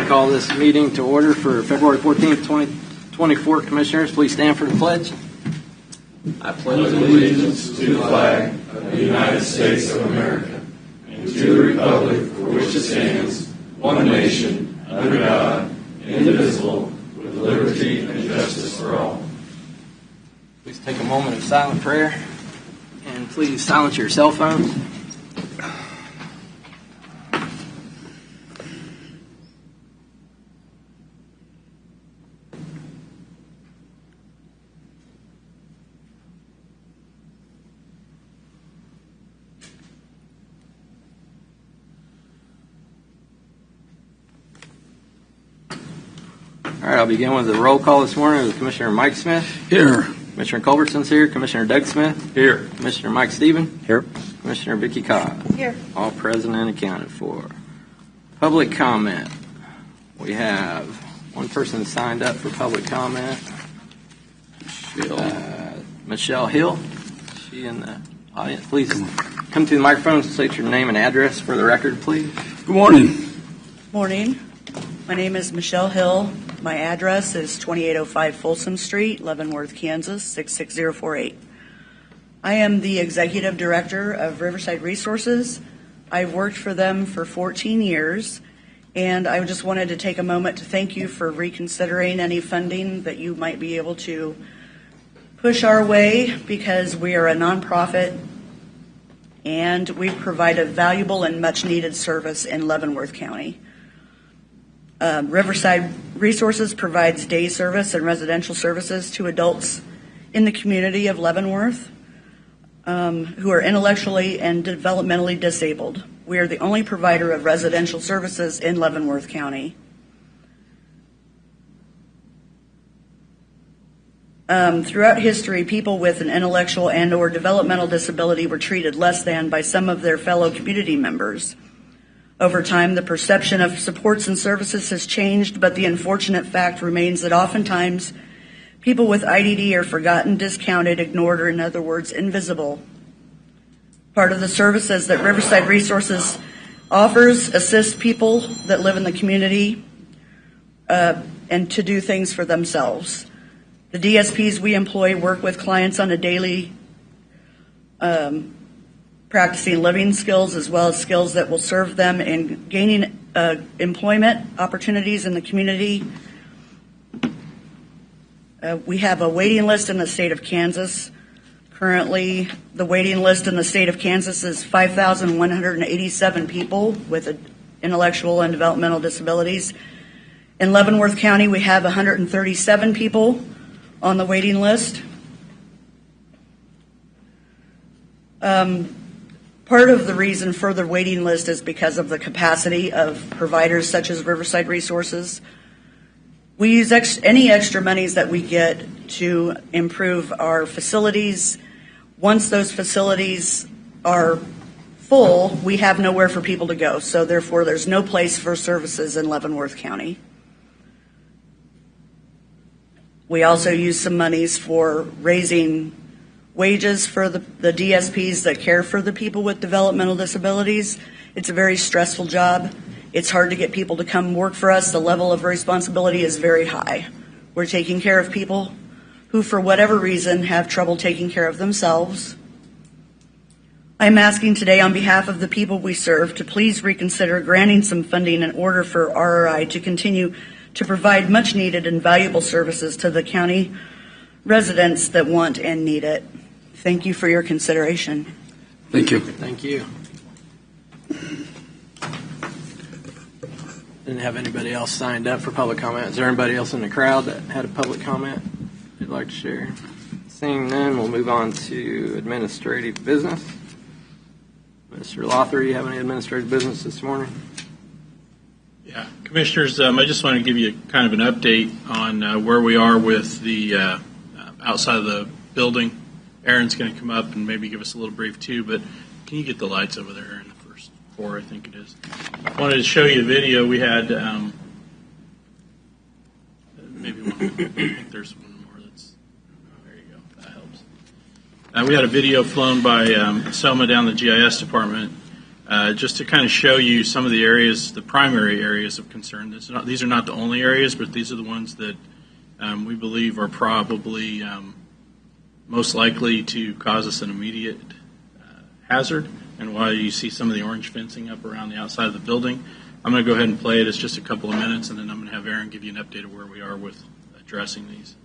to call this meeting to order for February 14th, 2024. Commissioners, please stand for the pledge. I pledge allegiance to the flag of the United States of America and to the republic for which it stands, one nation, under God, indivisible, with liberty and justice for all. Please take a moment of silent prayer, and please silence your cell phones. All right, I'll begin with the roll call this morning with Commissioner Mike Smith. Here. Commissioner Culbertson's here. Commissioner Doug Smith. Here. Commissioner Mike Stephen. Here. Commissioner Vicki Cobb. Here. All present and accounted for. Public comment. We have one person signed up for public comment. Michelle Hill. Is she in the audience? Please come to the microphone and state your name and address for the record, please. Good morning. Morning. My name is Michelle Hill. My address is 2805 Folsom Street, Leavenworth, Kansas, 66048. I am the Executive Director of Riverside Resources. I've worked for them for 14 years, and I just wanted to take a moment to thank you for reconsidering any funding that you might be able to push our way, because we are a nonprofit and we provide a valuable and much-needed service in Leavenworth County. Riverside Resources provides day service and residential services to adults in the community of Leavenworth who are intellectually and developmentally disabled. We are the only provider of residential services in Leavenworth County. Throughout history, people with an intellectual and or developmental disability were treated less than by some of their fellow community members. Over time, the perception of supports and services has changed, but the unfortunate fact remains that oftentimes people with IDD are forgotten, discounted, ignored, or in other words, invisible. Part of the services that Riverside Resources offers assist people that live in the community and to do things for themselves. The DSPs we employ work with clients on a daily practicing living skills as well as skills that will serve them in gaining employment opportunities in the community. We have a waiting list in the state of Kansas. Currently, the waiting list in the state of Kansas is 5,187 people with intellectual and developmental disabilities. In Leavenworth County, we have 137 people on the waiting list. Part of the reason for the waiting list is because of the capacity of providers such as Riverside Resources. We use any extra monies that we get to improve our facilities. Once those facilities are full, we have nowhere for people to go, so therefore there's no place for services in Leavenworth County. We also use some monies for raising wages for the DSPs that care for the people with developmental disabilities. It's a very stressful job. It's hard to get people to come work for us. The level of responsibility is very high. We're taking care of people who, for whatever reason, have trouble taking care of themselves. I'm asking today on behalf of the people we serve to please reconsider granting some funding in order for RRI to continue to provide much needed and valuable services to the county residents that want and need it. Thank you for your consideration. Thank you. Thank you. Didn't have anybody else signed up for public comment. Is there anybody else in the crowd that had a public comment you'd like to share? Seeing none, we'll move on to administrative business. Mr. Lothar, you have any administrative business this morning? Yeah, Commissioners, I just want to give you kind of an update on where we are with the outside of the building. Aaron's going to come up and maybe give us a little brief too, but can you get the lights over there in the first floor, I think it is. I wanted to show you a video we had, maybe one, I think there's one more that's, there you go, that helps. We had a video flown by SOMA down the GIS department just to kind of show you some of the areas, the primary areas of concern. These are not the only areas, but these are the ones that we believe are probably most likely to cause us an immediate hazard, and why you see some of the orange fencing up around the outside of the building. I'm going to go ahead and play it. It's just a couple of minutes, and then I'm going to have Aaron give you an update of where we are with addressing these.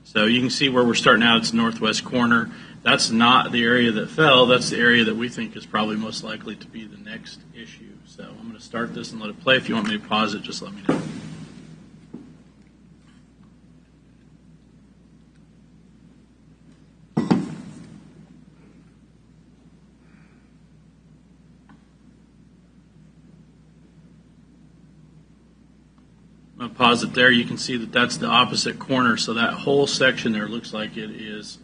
So you can see where we're starting out. It's the northwest corner. That's not the area that fell. That's the area that we think is probably most likely to be the next issue. So I'm going to start this and let it play. If you want me to pause it, just let me know. I'm going to pause it there. You can see that that's the opposite corner, so that whole section there looks like it is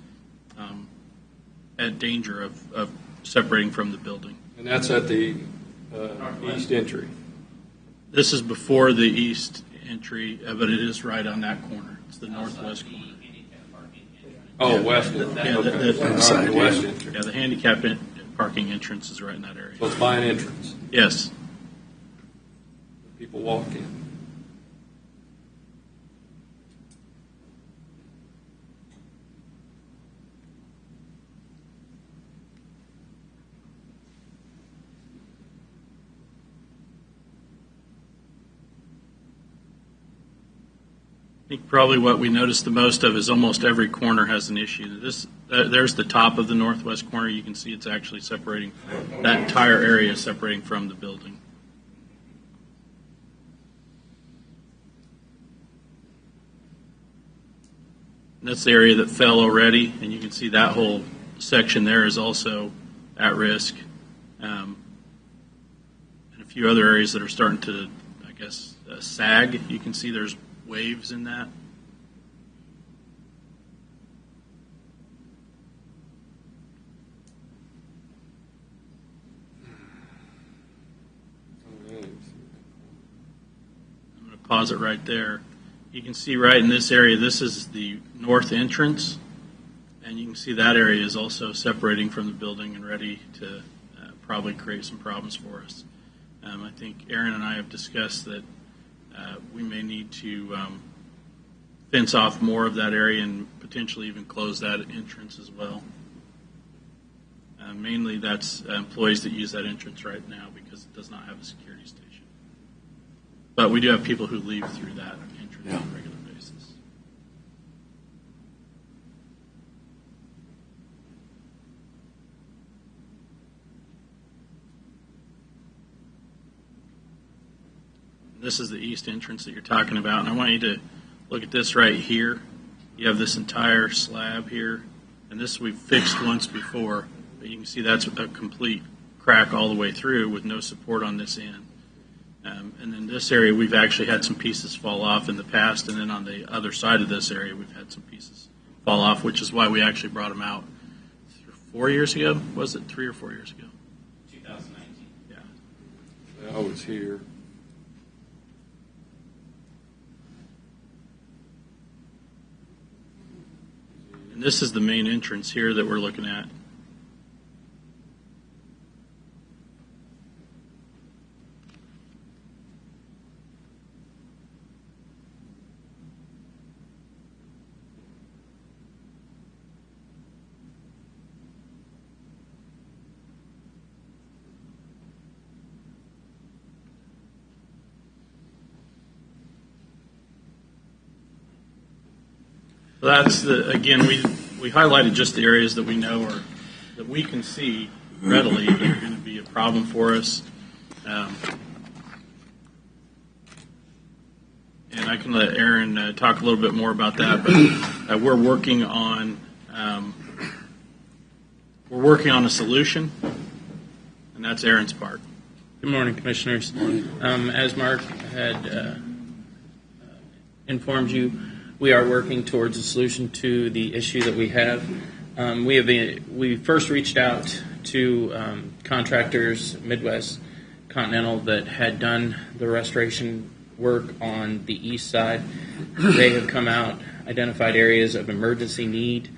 at danger of separating from the building. And that's at the east entry. This is before the east entry, but it is right on that corner. It's the northwest corner. Oh, west. Yeah, Okay. the West entry. Yeah, the handicap parking entrance is right in that area. So it's by an entrance. Yes. People walk in. I think probably what we noticed the most of is almost every corner has an issue. There's the top of the northwest corner. You can see it's actually separating, that entire area is separating from the building. And that's the area that fell already, and you can see that whole section there is also at risk. And a few other areas that are starting to, I guess, sag. You can see there's waves in that. Oh, I'm going to pause it right there. You can see right in this area, this is the north entrance, and you can see that area is also separating from the building and ready to probably create some problems for us. I think Aaron and I have discussed that we may need to fence off more of that area and potentially even close that entrance as well. Mainly that's employees that use that entrance right now because it does not have a security station. But we do have people who leave through that entrance on a regular basis. This is the east entrance that you're talking about, and I want you to look at this right here. You have this entire slab here, and this we've fixed once before, but you can see that's a complete crack all the way through with no support on this end. And then this area, we've actually had some pieces fall off in the past, and then on the other side of this area, we've had some pieces fall off, which is why we actually brought them out 4 years ago. Was it 3 or 4 years ago? 2019. Yeah. I was here. And this is the main entrance here that we're looking at. That's again, we highlighted just the areas that we know or that we can see readily that are going to be a problem for us. And I can let Aaron talk a little bit more about that, but we're working on a solution, and that's Aaron's part. Good morning, Commissioners. As Mark had informed you, we are working towards a solution to the issue that we have. We first reached out to contractors, Midwest Continental, that had done the restoration work on the east side. They have come out, identified areas of emergency need,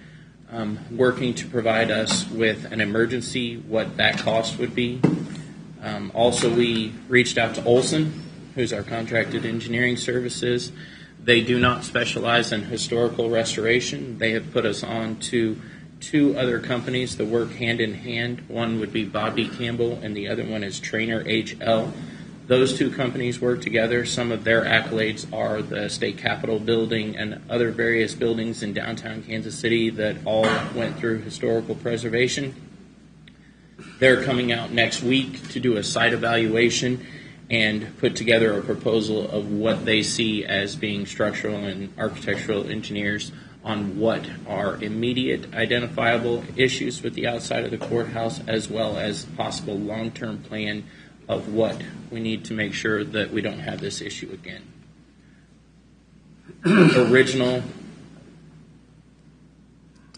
working to provide us with an emergency, what that cost would be. Also, we reached out to Olson, who's our contracted engineering services. They do not specialize in historical restoration. They have put us on to two other companies that work hand in hand. One would be Bobby Campbell, and the other one is Trainer HL. Those two companies work together. Some of their accolades are the State Capitol building and other various buildings in downtown Kansas City that all went through historical preservation. They're coming out next week to do a site evaluation and put together a proposal of what they see as being structural and architectural engineers on what are immediate identifiable issues with the outside of the courthouse, as well as possible long-term plan of what we need to make sure that we don't have this issue again. Original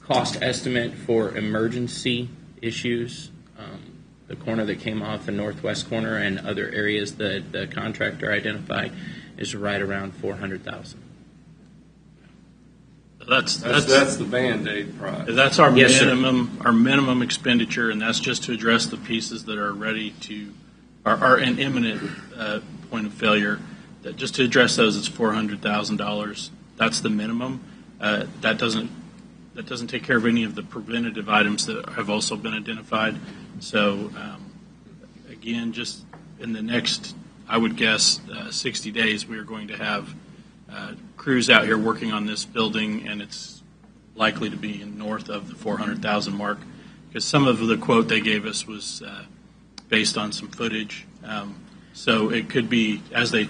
cost estimate for emergency issues, the corner that came off the northwest corner and other areas that the contractor identified, is right around $400,000. That's the Band-Aid price. That's our Yes, minimum expenditure, and that's just to address the pieces that are ready to are an imminent point of failure. That just to address those, it's $400,000. That's the minimum. That doesn't take care of any of the preventative items that have also been identified. So again, just in the next, I would guess, 60 days, we are going to have crews out here working on this building, and it's likely to be north of the 400,000 mark, because some of the quote they gave us was based on some footage. So it could be, as they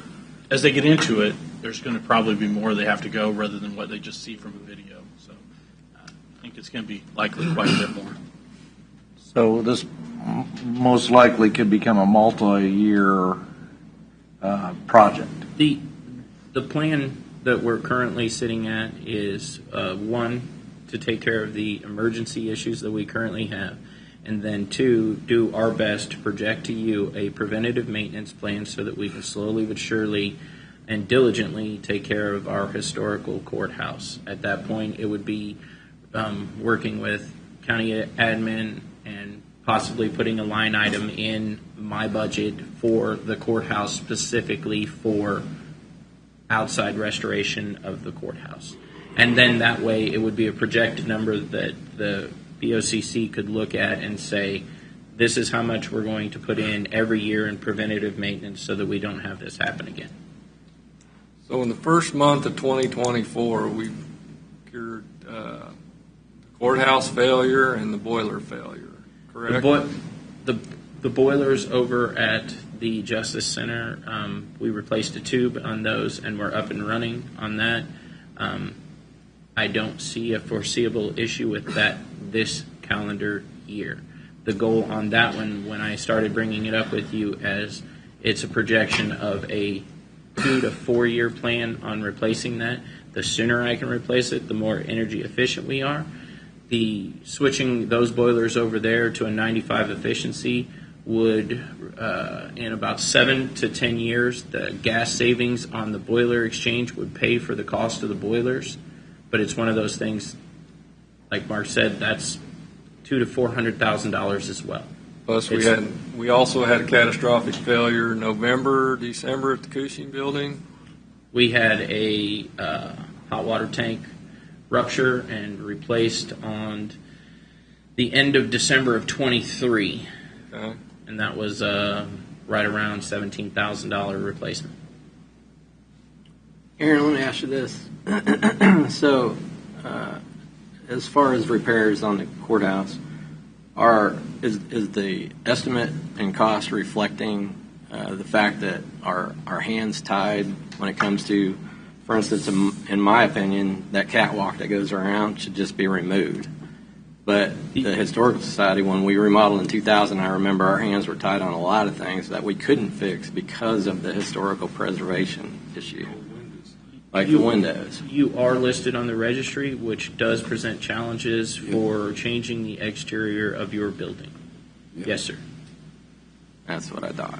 get into it, there's going to probably be more they have to go rather than what they just see from a video. So I think it's going to be likely quite a bit more. So this most likely could become a multi-year project. The plan that we're currently sitting at is one, to take care of the emergency issues that we currently have, and then two, do our best to project to you a preventative maintenance plan so that we can slowly but surely and diligently take care of our historical courthouse. At that point, it would be working with county admin and possibly putting a line item in my budget for the courthouse specifically for outside restoration of the courthouse. And then that way it would be a projected number that the BOCC could look at and say, this is how much we're going to put in every year in preventative maintenance so that we don't have this happen again. So in the first month of 2024, we cured the courthouse failure and the boiler failure, correct? The boilers over at the Justice Center, we replaced a tube on those, and we're up and running on that. I don't see a foreseeable issue with that this calendar year. The goal on that one, when I started bringing it up with you, as it's a projection of a 2 to 4 year plan on replacing that. The sooner I can replace it, the more energy efficient we are. The switching those boilers over there to a 95 efficiency would, in about 7 to 10 years, the gas savings on the boiler exchange would pay for the cost of the boilers. But it's one of those things, like Mark said, that's $200,000 to $400,000 as well. Plus, we also had a catastrophic failure November, December at the Cushing building. We had a hot water tank rupture and replaced on the end of December of 23. Okay. And that was right around $17,000 replacement. Aaron, let me ask you this. So, as far as repairs on the courthouse, is the estimate and cost reflecting the fact that our hands tied when it comes to, for instance, in my opinion, that catwalk that goes around should just be removed. But the Historical Society, when we remodeled in 2000, I remember our hands were tied on a lot of things that we couldn't fix because of the historical preservation issue, like the windows. You are listed on the registry, which does present challenges for changing the exterior of your building. Yeah. Yes, sir. That's what I thought.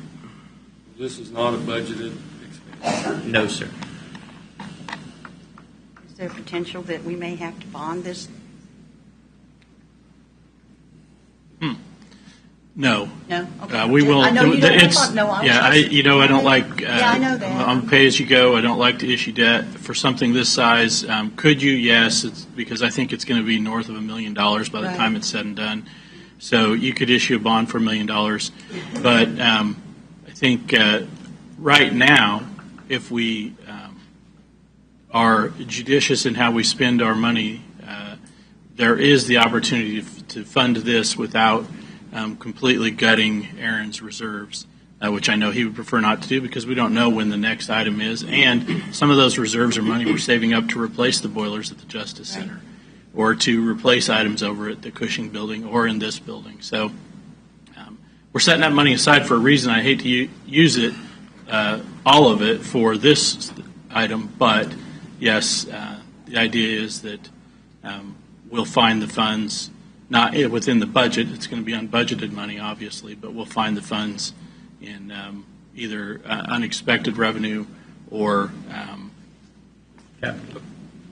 This is not a budgeted expense. No, sir. Is there potential that we may have to bond this? No? Okay. We will. I know you don't it's, want, no, I was yeah, just- I don't like. Yeah, I know that. I'm pay as you go. I don't like to issue debt for something this size. Could you? Yes, it's because I think it's going to be north of $1 million by the Right. time it's said and done. So you could issue a bond for $1 million, but I think right now, if we are judicious in how we spend our money, there is the opportunity to fund this without completely gutting Aaron's reserves, which I know he would prefer not to do because we don't know when the next item is. And some of those reserves are money we're saving up to replace the boilers at the Justice Center or to replace items over at the Cushing building or in this building. So we're setting that money aside for a reason. I hate to use it, all of it, for this item, but yes, the idea is that we'll find the funds, not within the budget. It's going to be unbudgeted money, obviously, but we'll find the funds in either unexpected revenue or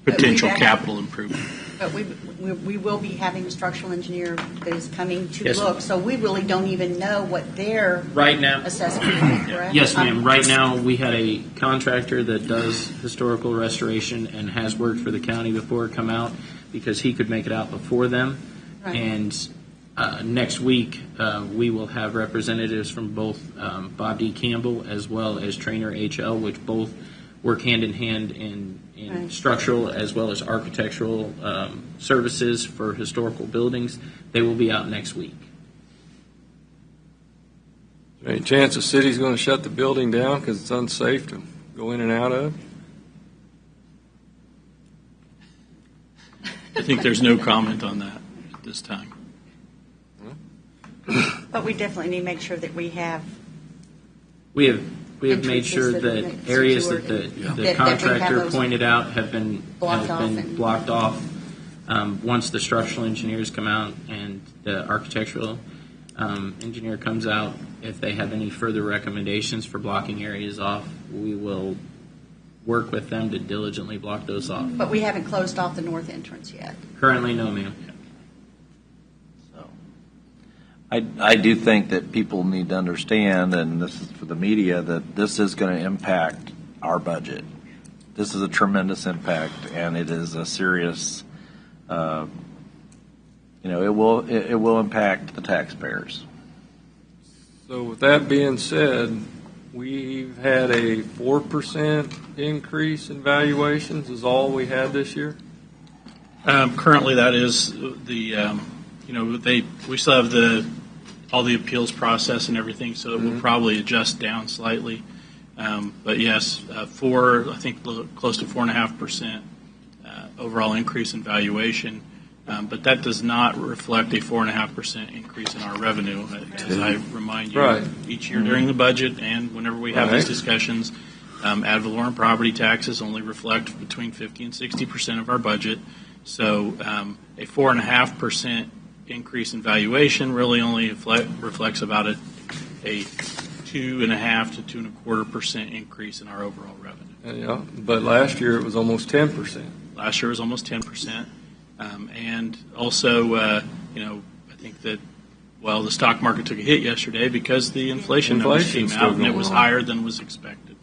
potential capital improvement. But we will be having a structural engineer that is coming to Yes, look, so we really don't even know what their Right now, assessment is, correct? yes, ma'am. Right now, we had a contractor that does historical restoration and has worked for the county before come out because he could make it out before them. Right. And next week, we will have representatives from both Bob D. Campbell as well as Trainer HL, which both work hand in hand in Right. structural as well as architectural services for historical buildings. They will be out next week. Any chance the city's going to shut the building down because it's unsafe to go in and out of? I think there's no comment on that at this time. But we definitely need to make sure that we have We have made Entrances sure that are that areas that secured. the That we have contractor those pointed out have been blocked off and- blocked off. Once the structural engineers come out and the architectural engineer comes out, if they have any further recommendations for blocking areas off, we will work with them to diligently block those off. But we haven't closed off the north entrance yet. Currently, no, ma'am. So, I do think that people need to understand, and this is for the media, that this is going to impact our budget. This is a tremendous impact, and it is a serious, it will impact the taxpayers. So with that being said, we've had a 4% increase in valuations is all we had this year? Currently, that is the, we still have all the appeals process and everything, so it will probably adjust down slightly. But yes, I think close to 4.5% overall increase in valuation. But that does not reflect a 4.5% increase in our revenue, as I remind you Right. each year during the budget and whenever we have these discussions. Ad valorem property taxes only reflect between 50 and 60% of our budget. So a 4.5% increase in valuation really only reflects about a 2.5 to 2.25% increase in our overall revenue. Yeah, but last year it was almost 10%. Last year was almost 10%. And also, I think that, the stock market took a hit yesterday because the inflation numbers came Inflation's out still and it was going on. higher than was expected.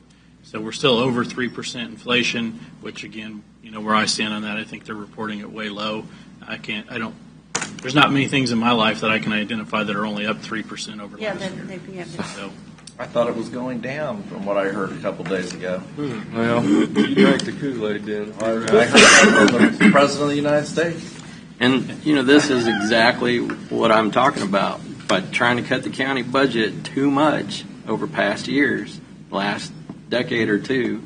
So we're still over 3% inflation, which again, where I stand on that, I think they're reporting it way low. There's not many things in my life that I can identify that are only up 3% over last year. So, I thought it was going down from what I heard a couple days ago. Well, you drank the Kool-Aid then. I heard that from the President of the United States. And, this is exactly what I'm talking about. By trying to cut the county budget too much over past years, last decade or two,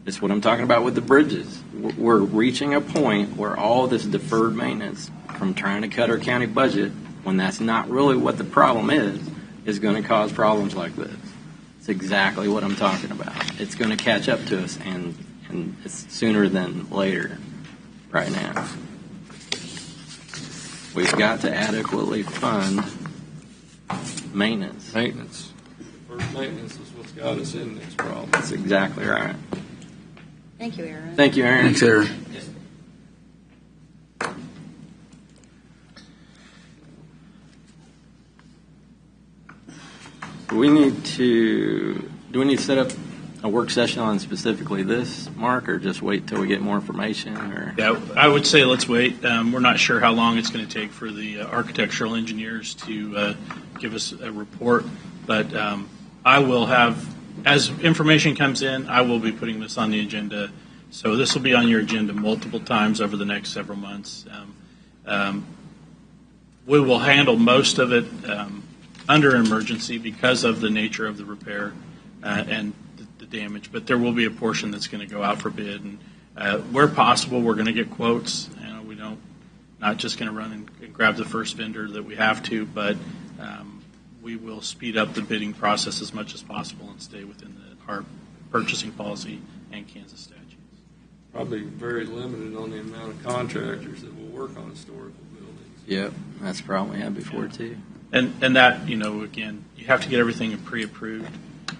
it's what I'm talking about with the bridges. We're reaching a point where all this deferred maintenance from trying to cut our county budget, when that's not really what the problem is going to cause problems like this. It's exactly what I'm talking about. It's going to catch up to us, and it's sooner than later right now. We've got to adequately fund maintenance. Maintenance. First maintenance is what's got us in this problem. That's exactly right. Thank you, Aaron. Thank you, Aaron. Thanks, Aaron. Do we need to set up a work session on specifically this, Mark, or just wait till we get more information? Or Yeah, I would say let's wait. We're not sure how long it's going to take for the architectural engineers to give us a report, but I will have, as information comes in, I will be putting this on the agenda. So this will be on your agenda multiple times over the next several months. We will handle most of it under emergency because of the nature of the repair and the damage, but there will be a portion that's going to go out for bid. And where possible, we're going to get quotes. We don't, not just going to run and grab the first vendor that we have to, but we will speed up the bidding process as much as possible and stay within our purchasing policy and Kansas statutes. Probably very limited on the amount of contractors that will work on historical buildings. Yep, that's the problem we had before too. And that, again, you have to get everything pre-approved.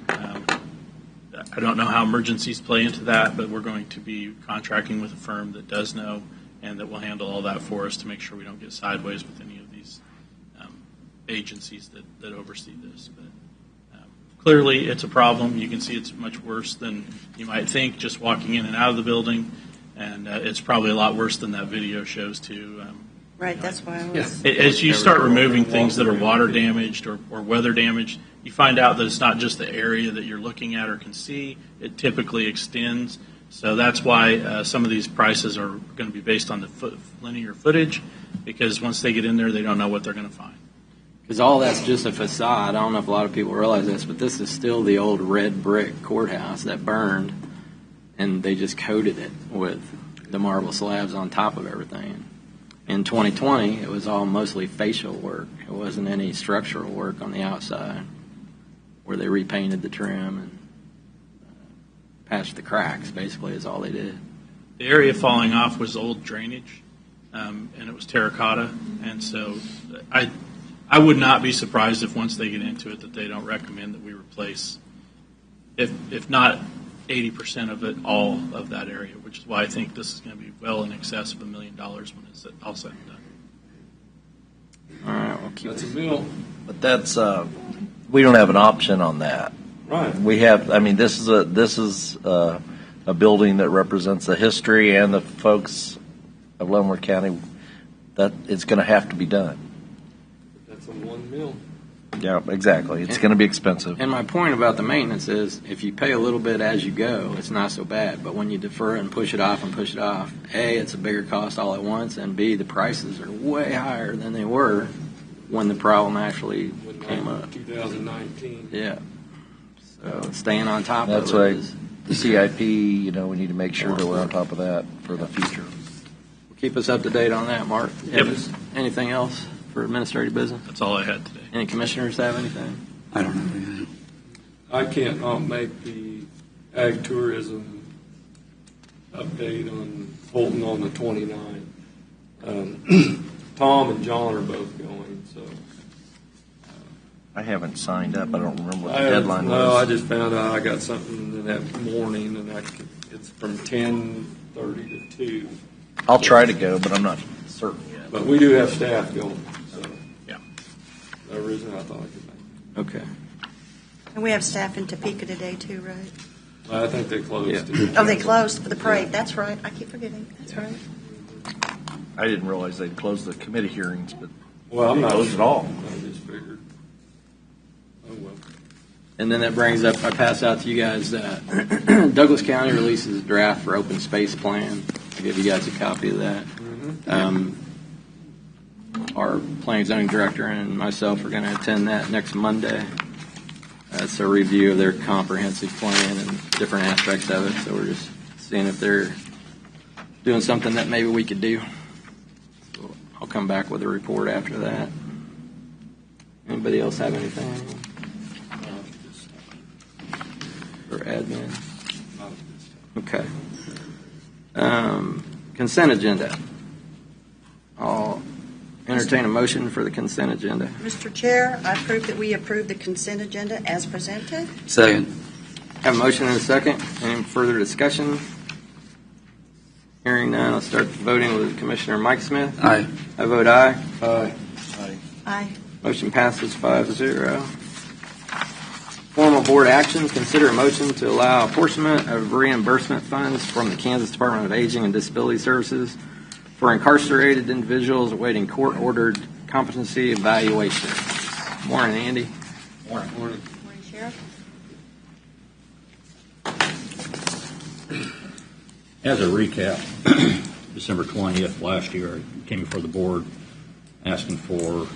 I don't know how emergencies play into that, but we're going to be contracting with a firm that does know and that will handle all that for us to make sure we don't get sideways with any of these agencies that oversee this. But clearly, it's a problem. You can see it's much worse than you might think just walking in and out of the building, and it's probably a lot worse than that video shows too. Right, that's why I was. As you start removing things that are water damaged or weather damaged, you find out that it's not just the area that you're looking at or can see. It typically extends. So that's why some of these prices are going to be based on the linear footage, because once they get in there, they don't know what they're going to find. Because all that's just a facade. I don't know if a lot of people realize this, but this is still the old red brick courthouse that burned, and they just coated it with the marble slabs on top of everything. In 2020, it was all mostly facial work. It wasn't any structural work on the outside, where they repainted the trim and patched the cracks, basically, is all they did. The area falling off was old drainage, and it was terracotta, and so I would not be surprised if once they get into it that they don't recommend that we replace, if not 80% of it, all of that area, which is why I think this is going to be well in excess of $1 million when it's all said and done. All right, we'll keep That's a mill. But that's, we don't have an option on that. Right. We have, this is a building that represents the history and the folks of Leavenworth County, that it's going to have to be done. That's a one mill. Yeah, exactly. It's going to be expensive. And my point about the maintenance is, if you pay a little bit as you go, it's not so bad. But when you defer it and push it off, A, it's a bigger cost all at once, and B, the prices are way higher than they were when the problem actually came up. 2019. Yeah. So staying on top That's of why it is. the CIP, we need to make sure that we're on top of that for the future. Keep us up to date on that, Mark. Yep. Anything else for administrative business? That's all I had today. Any commissioners have anything? I don't have anything. I can't not make the ag tourism update on Fulton on the 29th. Tom and John are both going, so. I haven't signed up. I don't remember what the I deadline was. No, I just found out I got something that morning, and it's from 10:30 to 2. I'll try to go, but I'm not certain yet. But we do have staff going, so. Yeah. No reason I thought I could make Okay. And we have staff in Topeka today too, right? it. I think they closed. Yeah. too. Oh, they closed for the parade. That's right. I keep forgetting. That's right. I didn't realize they'd closed the committee hearings, but Well, I'm not closed it all. I just figured. Oh, well. And then that brings up, I pass out to you guys, Douglas County releases a draft for open space plan. I'll give you guys a copy of that. Our planning and zoning director and myself are going to attend that next Monday. It's a review of their comprehensive plan and different aspects of it. So we're just seeing if they're doing something that maybe we could do. So I'll come back with a report after that. Anybody else have anything for admin? Okay. Consent agenda. I'll entertain a motion for the consent agenda. Mr. Chair, I move that we approve the consent agenda as presented. Second. Have a motion and a second. Any further discussion? Hearing none, I'll start voting with Commissioner Mike Smith. Aye. I vote aye. Aye. Aye. Motion passes 5-0. board actions, consider a motion to allow apportionment of reimbursement funds from the Kansas Department of Aging and Disability Services for incarcerated individuals awaiting court-ordered competency evaluation. Morning, Andy. Morning. Morning, Sheriff. As a recap, December 20th last year, I came before the board asking for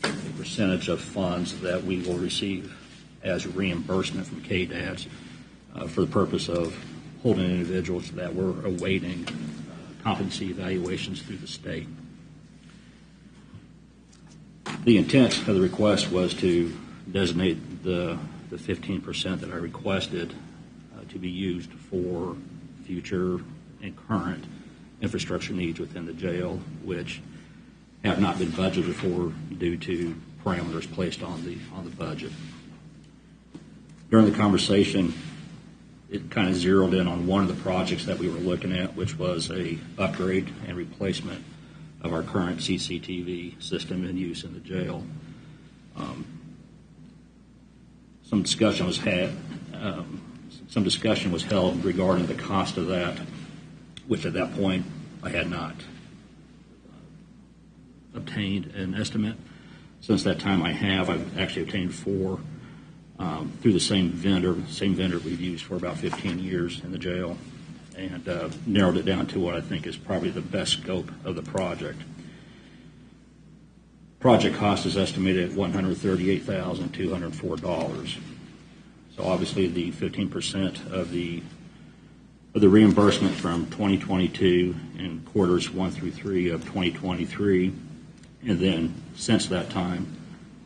a percentage of funds that we will receive as reimbursement from KDADS for the purpose of holding individuals that were awaiting competency evaluations through the state. The intent of the request was to designate the 15% that I requested to be used for future and current infrastructure needs within the jail, which have not been budgeted for due to parameters placed on the budget. During the conversation, it kind of zeroed in on one of the projects that we were looking at, which was a upgrade and replacement of our current CCTV system in use in the jail. Some discussion was held regarding the cost of that, which at that point I had not obtained an estimate. Since that time I've actually obtained 4 through the same vendor we've used for about 15 years in the jail, and narrowed it down to what I think is probably the best scope of the project. Project cost is estimated at $138,204. So obviously the 15% of the reimbursement from 2022 and quarters 1 through 3 of 2023, and then since that time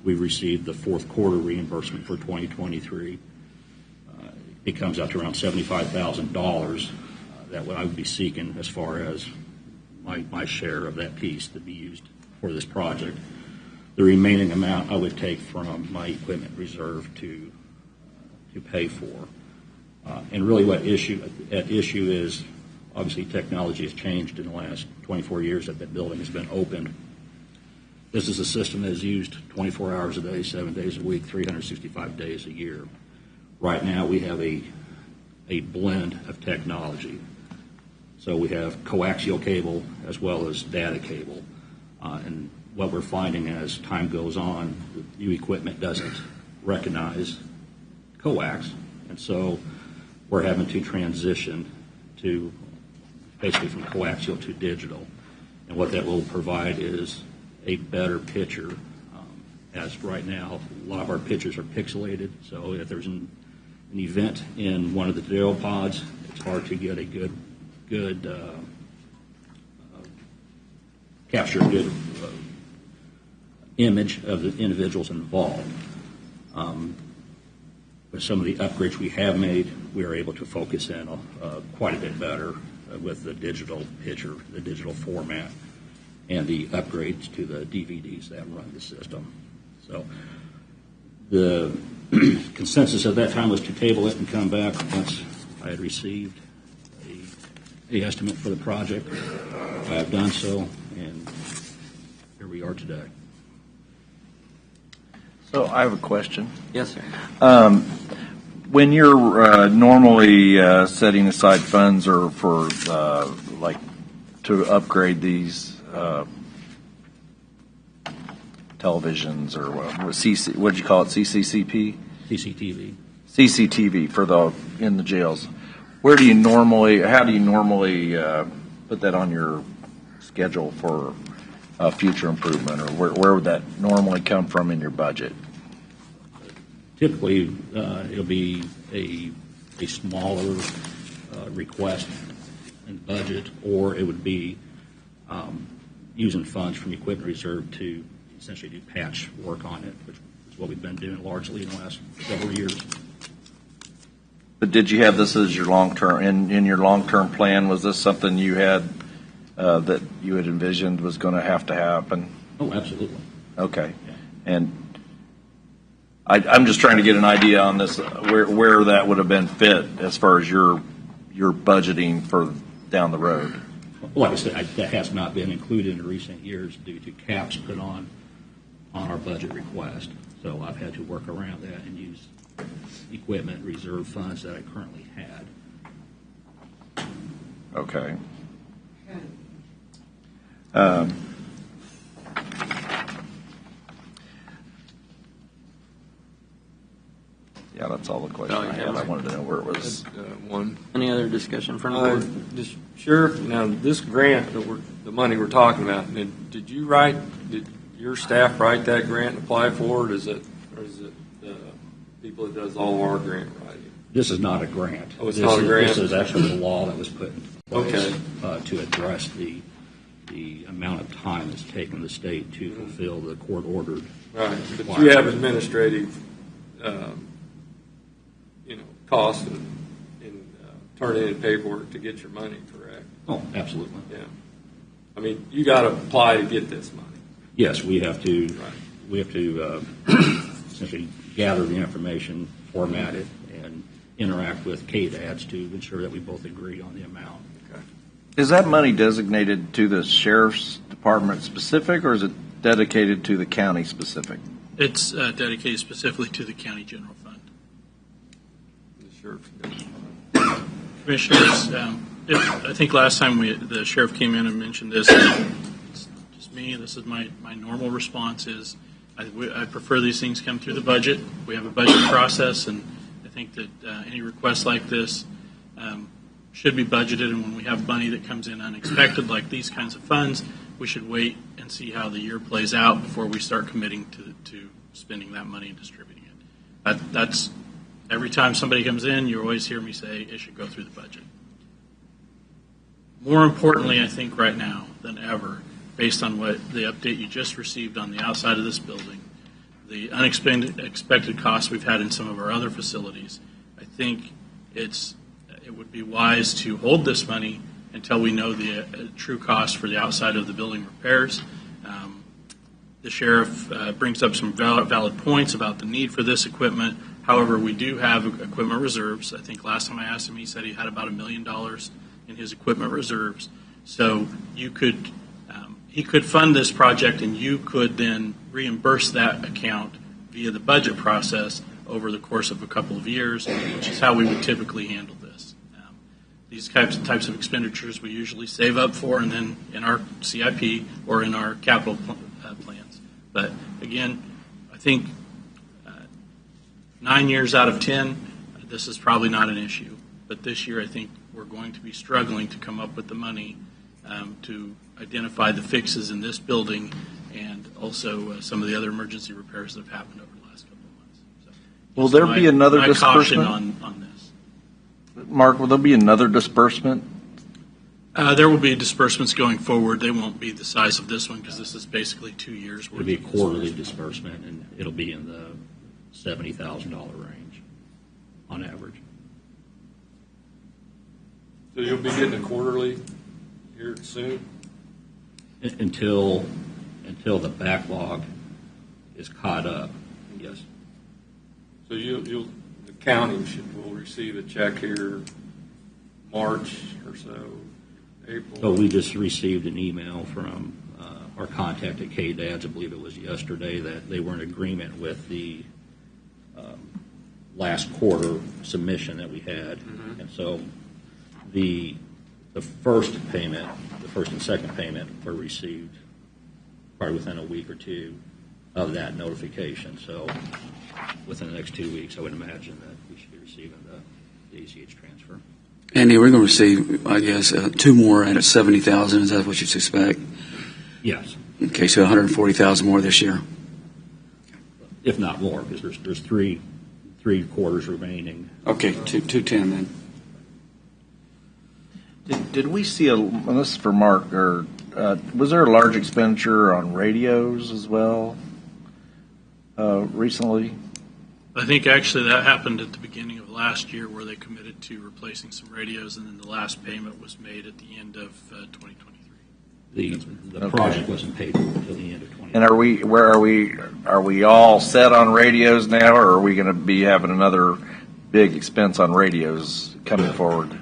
we've received the fourth quarter reimbursement for 2023. It comes out to around $75,000 that I would be seeking as far as my share of that piece to be used for this project. The remaining amount I would take from my equipment reserve to pay for. And really what at issue is, obviously technology has changed in the last 24 years that building has been opened. This is a system that is used 24 hours a day, 7 days a week, 365 days a year. Right now we have a blend of technology. So we have coaxial cable as well as data cable. And what we're finding as time goes on, the new equipment doesn't recognize coax, and so we're having to transition to basically from coaxial to digital. And what that will provide is a better picture. As right now, a lot of our pictures are pixelated, so if there's an event in one of the jail pods, it's hard to get a good capture a good image of the individuals involved. With some of the upgrades we have made, we are able to focus in quite a bit better with the digital picture, the digital format, and the upgrades to the DVDs that run the system. So the consensus at that time was to table it and come back once I had received the estimate for the project. I have done so, and here we are today. So I have a question. Yes, sir. When you're normally setting aside funds or for like to upgrade these televisions or what did you call it? CCCP? CCTV for in the jails. How do you normally put that on your schedule for future improvement, or where would that normally come from in your budget? Typically, it'll be a smaller request in the budget, or it would be using funds from equipment reserve to essentially do patch work on it, which is what we've been doing largely in the last several years. But did you have this as your long-term, in your long-term plan, was this something you had that you had envisioned was going to happen? Oh, absolutely. Okay. Yeah. And I'm just trying to get an idea on this, where that would have been fit as far as your budgeting for down the road. Like I said, that has not been included in recent years due to caps put on on our budget request. So I've had to work around that and use equipment reserve funds that I currently had. Okay. Yeah, that's all the question I had. I wanted to know where it was. One. Any other discussion from the board? Just Sheriff, now this grant that the money we're talking about, did your staff write that grant and apply for it? Or is it the people that does all of our grant writing? This is not a grant. Oh, it's not a grant? This is actually the law that was put in place Okay. To address the amount of time it's taken the state to fulfill the court-ordered. Right, but you have administrative, costs in turning in paperwork to get your money, correct? Oh, absolutely. Yeah. I mean, you got to apply to get this money. Yes, we have to. Right. We have to essentially gather the information, format it, and interact with KDADs to ensure that we both agree on the amount. Okay. Is that money designated to the sheriff's department specific, or is it dedicated to the county specific? It's dedicated specifically to the county general fund. The sheriff. Commissioners, I think last time the sheriff came in and mentioned this, it's just me, this is my normal response is I prefer these things come through the budget. We have a budget process, and I think that any request like this should be budgeted, and when we have money that comes in unexpected, like these kinds of funds, we should wait and see how the year plays out before we start committing to spending that money and distributing it. That's every time somebody comes in, you always hear me say it should go through the budget. More importantly, I think right now than ever, based on what the update you just received on the outside of this building, the unexpected costs we've had in some of our other facilities, I think it would be wise to hold this money until we know the true cost for the outside of the building repairs. The sheriff brings up some valid points about the need for this equipment. However, we do have equipment reserves. I think last time I asked him, he said he had about $1 million in his equipment reserves. So he could fund this project, and you could then reimburse that account via the budget process over the course of a couple of years, which is how we would typically handle this. These types of expenditures we usually save up for, and then in our CIP or in our capital plans. But again, I think 9 years out of 10, this is probably not an issue. But this year, I think we're going to be struggling to come up with the money to identify the fixes in this building and also some of the other emergency repairs that have happened over the last couple of months. So Will there be another disbursement? Caution on this. Mark, will there be another disbursement? There will be disbursements going forward. They won't be the size of this one because this is basically 2 years. It'll be a quarterly disbursement, and it'll be in the $70,000 range on average. So you'll be getting a quarterly here soon? Until the backlog is caught up, yes. So the county will receive a check here March or so, April. So we just received an email from our contact at KDADS, I believe it was yesterday, that they were in agreement with the last quarter submission that we had. Mm-hmm. And so the first payment, the first and second payment were received probably within a week or two of that notification. So within the next 2 weeks, I would imagine that we should be receiving the ACH transfer. Andy, we're going to receive, I guess, 2 more at $70,000. Is that what you suspect? Yes. Okay, so $140,000 more this year. If not more, because there's three quarters remaining. Okay, 210 then. Did we see and this is for Mark, or was there a large expenditure on radios as well recently? I think actually that happened at the beginning of last year where they committed to replacing some radios, and then the last payment was made at the end of 2023. The project wasn't paid for until the end of 2023. And are we all set on radios now, or are we going to be having another big expense on radios coming forward? As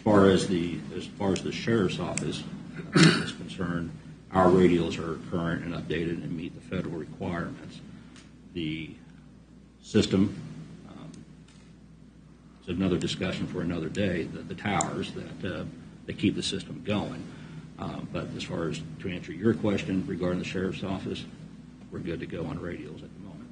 far as the sheriff's office is concerned, our radios are current and updated and meet the federal requirements. The system, it's another discussion for another day, the towers that keep the system going. But as far as to answer your question regarding the sheriff's office, we're good to go on radios at the moment.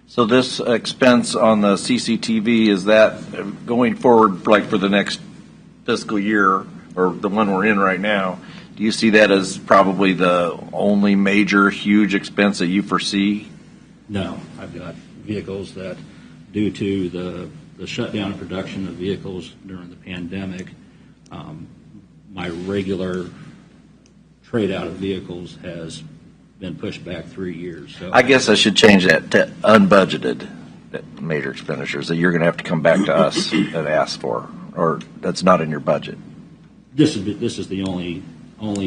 So this expense on the CCTV, is that going forward, like for the next fiscal year, or the one we're in right now, do you see that as probably the only major huge expense that you foresee? No, I've got vehicles that, due to the shutdown of production of vehicles during the pandemic, my regular trade out of vehicles has been pushed back 3 years. So I guess I should change that to unbudgeted major expenditures that you're going to have to come back to us and ask for, or that's not in your budget. This is the only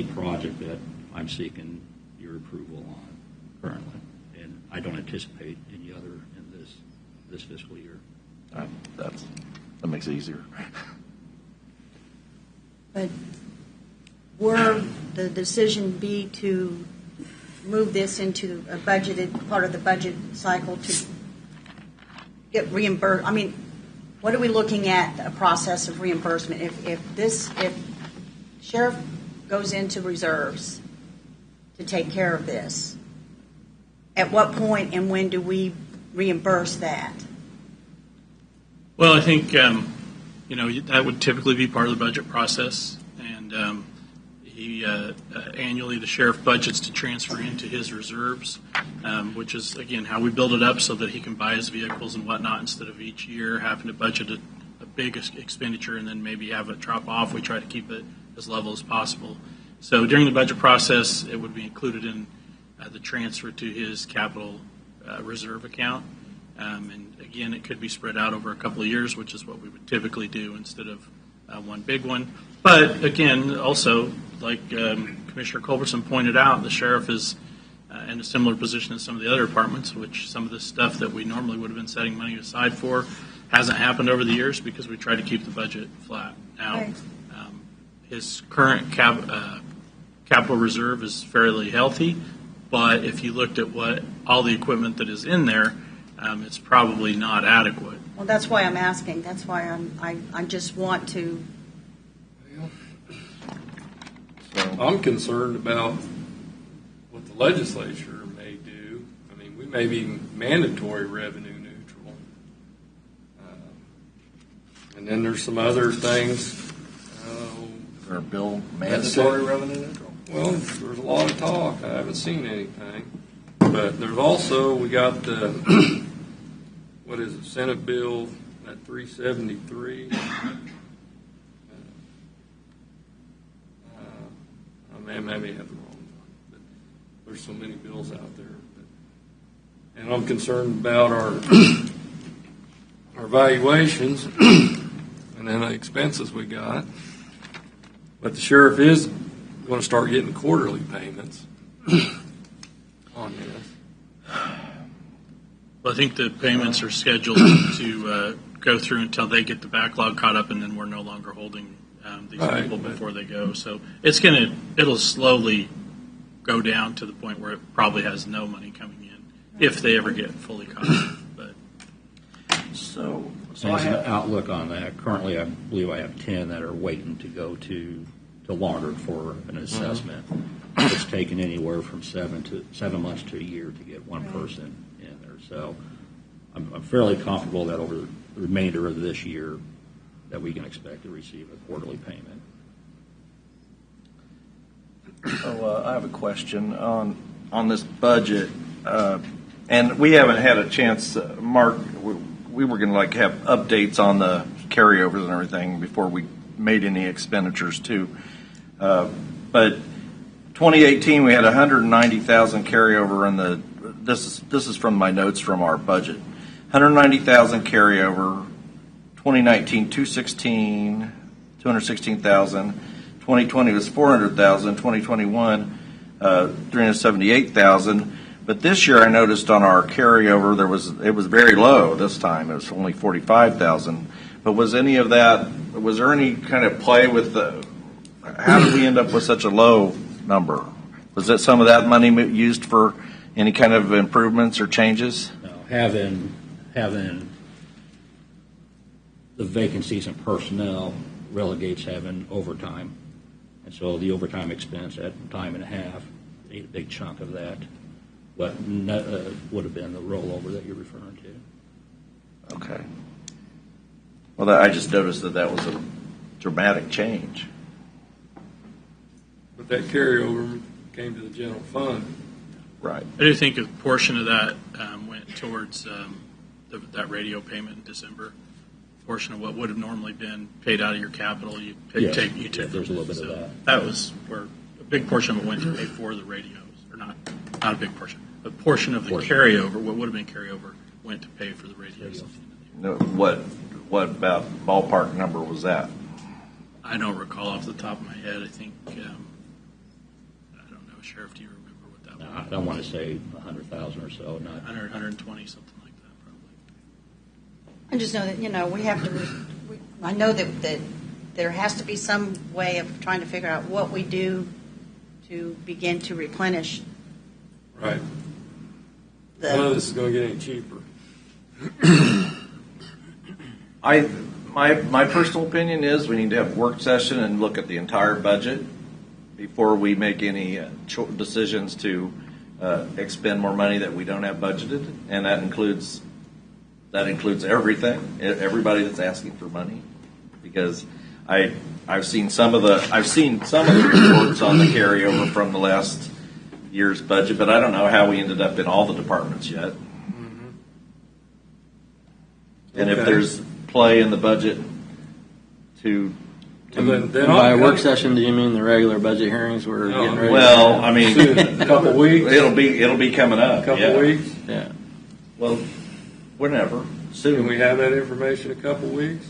project that I'm seeking your approval on currently, and I don't anticipate any other in this fiscal year. That makes it easier. But were the decision be to move this into a budgeted part of the budget cycle to get reimbursed? I mean, what are we looking at, a process of reimbursement? If sheriff goes into reserves to take care of this, at what point and when do we reimburse that? Well, I think that would typically be part of the budget process, and annually the sheriff budgets to transfer into his reserves, which is again how we build it up so that he can buy his vehicles and whatnot instead of each year having to budget a big expenditure and then maybe have it drop off. We try to keep it as level as possible. So during the budget process, it would be included in the transfer to his capital reserve account. And again, it could be spread out over a couple of years, which is what we would typically do instead of one big one. But again, also, like Commissioner Culberson pointed out, the sheriff is in a similar position as some of the other departments, which some of the stuff that we normally would have been setting money aside for hasn't happened over the years because we try to keep the budget flat. Now, Right. His current capital reserve is fairly healthy, but if you looked at what all the equipment that is in there, it's probably not adequate. Well, that's why I'm asking. That's why I just want to. I'm concerned about what the legislature may do. I mean, we may be mandatory revenue neutral. And then there's some other things. Or bill mandatory revenue neutral? Well, there's a lot of talk. I haven't seen anything. But there's also, we got the, what is it, Senate Bill at 373. I may have the wrong one, but there's so many bills out there. And I'm concerned about our valuations and then the expenses we got. But the sheriff is going to start getting quarterly payments on this. Well, I think the payments are scheduled to go through until they get the backlog caught up, and then we're no longer holding these people before they go. So it'll slowly go down to the point where it probably has no money coming in if they ever get fully caught up. But So as an outlook on that, currently I believe I have 10 that are waiting to go to Larned for an assessment. It's taken anywhere from 7 months to a year to get one person in there. So I'm fairly comfortable that over the remainder of this year that we can expect to receive a quarterly payment. So I have a question on this budget, and we haven't had a chance, Mark. We were going to have updates on the carryovers and everything before we made any expenditures too. But 2018 we had 190,000 carryover in the. This is from my notes from our budget. 190,000 carryover. 2019 216,000. 2020 was 400,000. 2021 378,000. But this year I noticed on our carryover it was very low this time. It was only 45,000. But was any of that? Was there any kind of play with the? How did we end up with such a low number? Was that some of that money used for any kind of improvements or changes? No, having the vacancies in personnel relegates having overtime. And so the overtime expense at time and a half, a big chunk of that, would have been the rollover that you're referring to. Okay. Well, I just noticed that was a dramatic change. But that carryover came to the general fund. Right. I do think a portion of that went towards that radio payment in December. A portion of what would have normally been paid out of your capital, you Yes. took. There's a little bit of that. That was where a big portion of it went to pay for the radios, or not a big portion. A portion of the carryover, what would have been carryover, went to pay for the radios. No, what about ballpark number was that? I don't recall off the top of my head. I think I don't know, Sheriff. Do you remember what that was? I don't want to say 100,000 or so. Not 100, 120, something like that, probably. I just know that, we have to, I know that there has to be some way of trying to figure out what we do to begin to replenish Right. None of this is going to get any cheaper. My personal opinion is we need to have a work session and look at the entire budget before we make any decisions to expend more money that we don't have budgeted, and that includes everything, everybody that's asking for money, because I've seen some of the reports on the carryover from the last year's budget, but I don't know how we ended up in all the departments yet. Mm-hmm. And if there's play in the budget to Then By a work session, do you mean the regular budget hearings we're No, getting ready? well, I mean, a couple weeks. it'll be coming up. Couple yeah. weeks. Yeah. Well, whenever Can soon. we have that information in a couple weeks?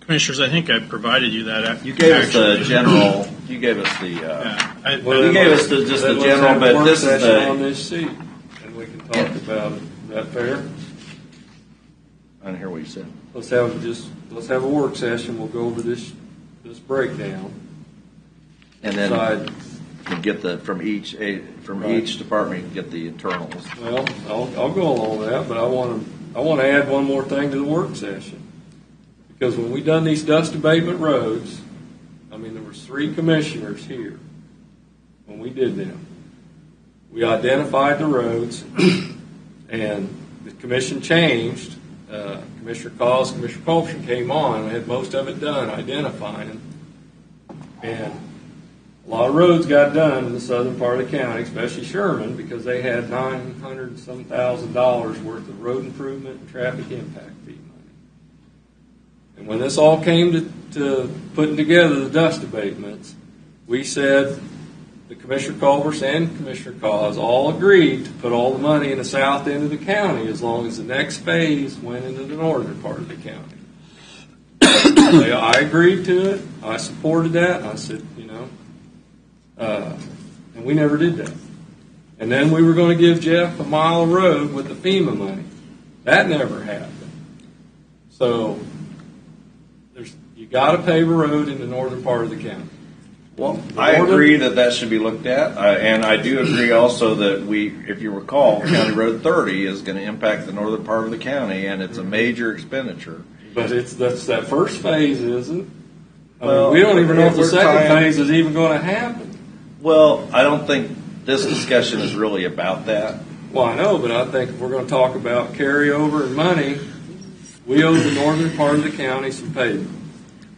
Commissioners, I think I provided you that. You gave us the general. You gave us the. Yeah, You gave us just the Then let's general, have a but work this is session on the. this seat, and we can talk about it. Is that fair? I didn't hear what you said. Let's have a work session. We'll go over this breakdown. And then Decide. you get from each department, you can get the internals. Well, I'll go along with that, but I want to add one more thing to the work session. Because when we done these dust abatement roads, I mean, there was 3 commissioners here when we did them. We identified the roads, and the commission changed. Commissioner Cause, Commissioner Colson came on. We had most of it done, identifying. And a lot of roads got done in the southern part of the county, especially Sherman, because they had $900,000 worth of road improvement and traffic impact fee money. And when this all came to putting together the dust abatements, we said the Commissioner Culver's and Commissioner Cause all agreed to put all the money in the south end of the county as long as the next phase went into the northern part of the county. I agreed to it. I supported that. I said, and we never did that. And then we were going to give Jeff a mile of road with the FEMA money. That never happened. So you got to pave a road in the northern part of the county. Well, I agree that should be looked at, and I do agree also that if you recall, County Road 30 is going to impact the northern part of the county, and it's a major expenditure. But that's that first phase isn't. Well, we don't even know if the we're second trying- phase is even going to happen. Well, I don't think this discussion is really about that. Well, I know, but I think if we're going to talk about carryover and money, we owe the northern part of the county some paving.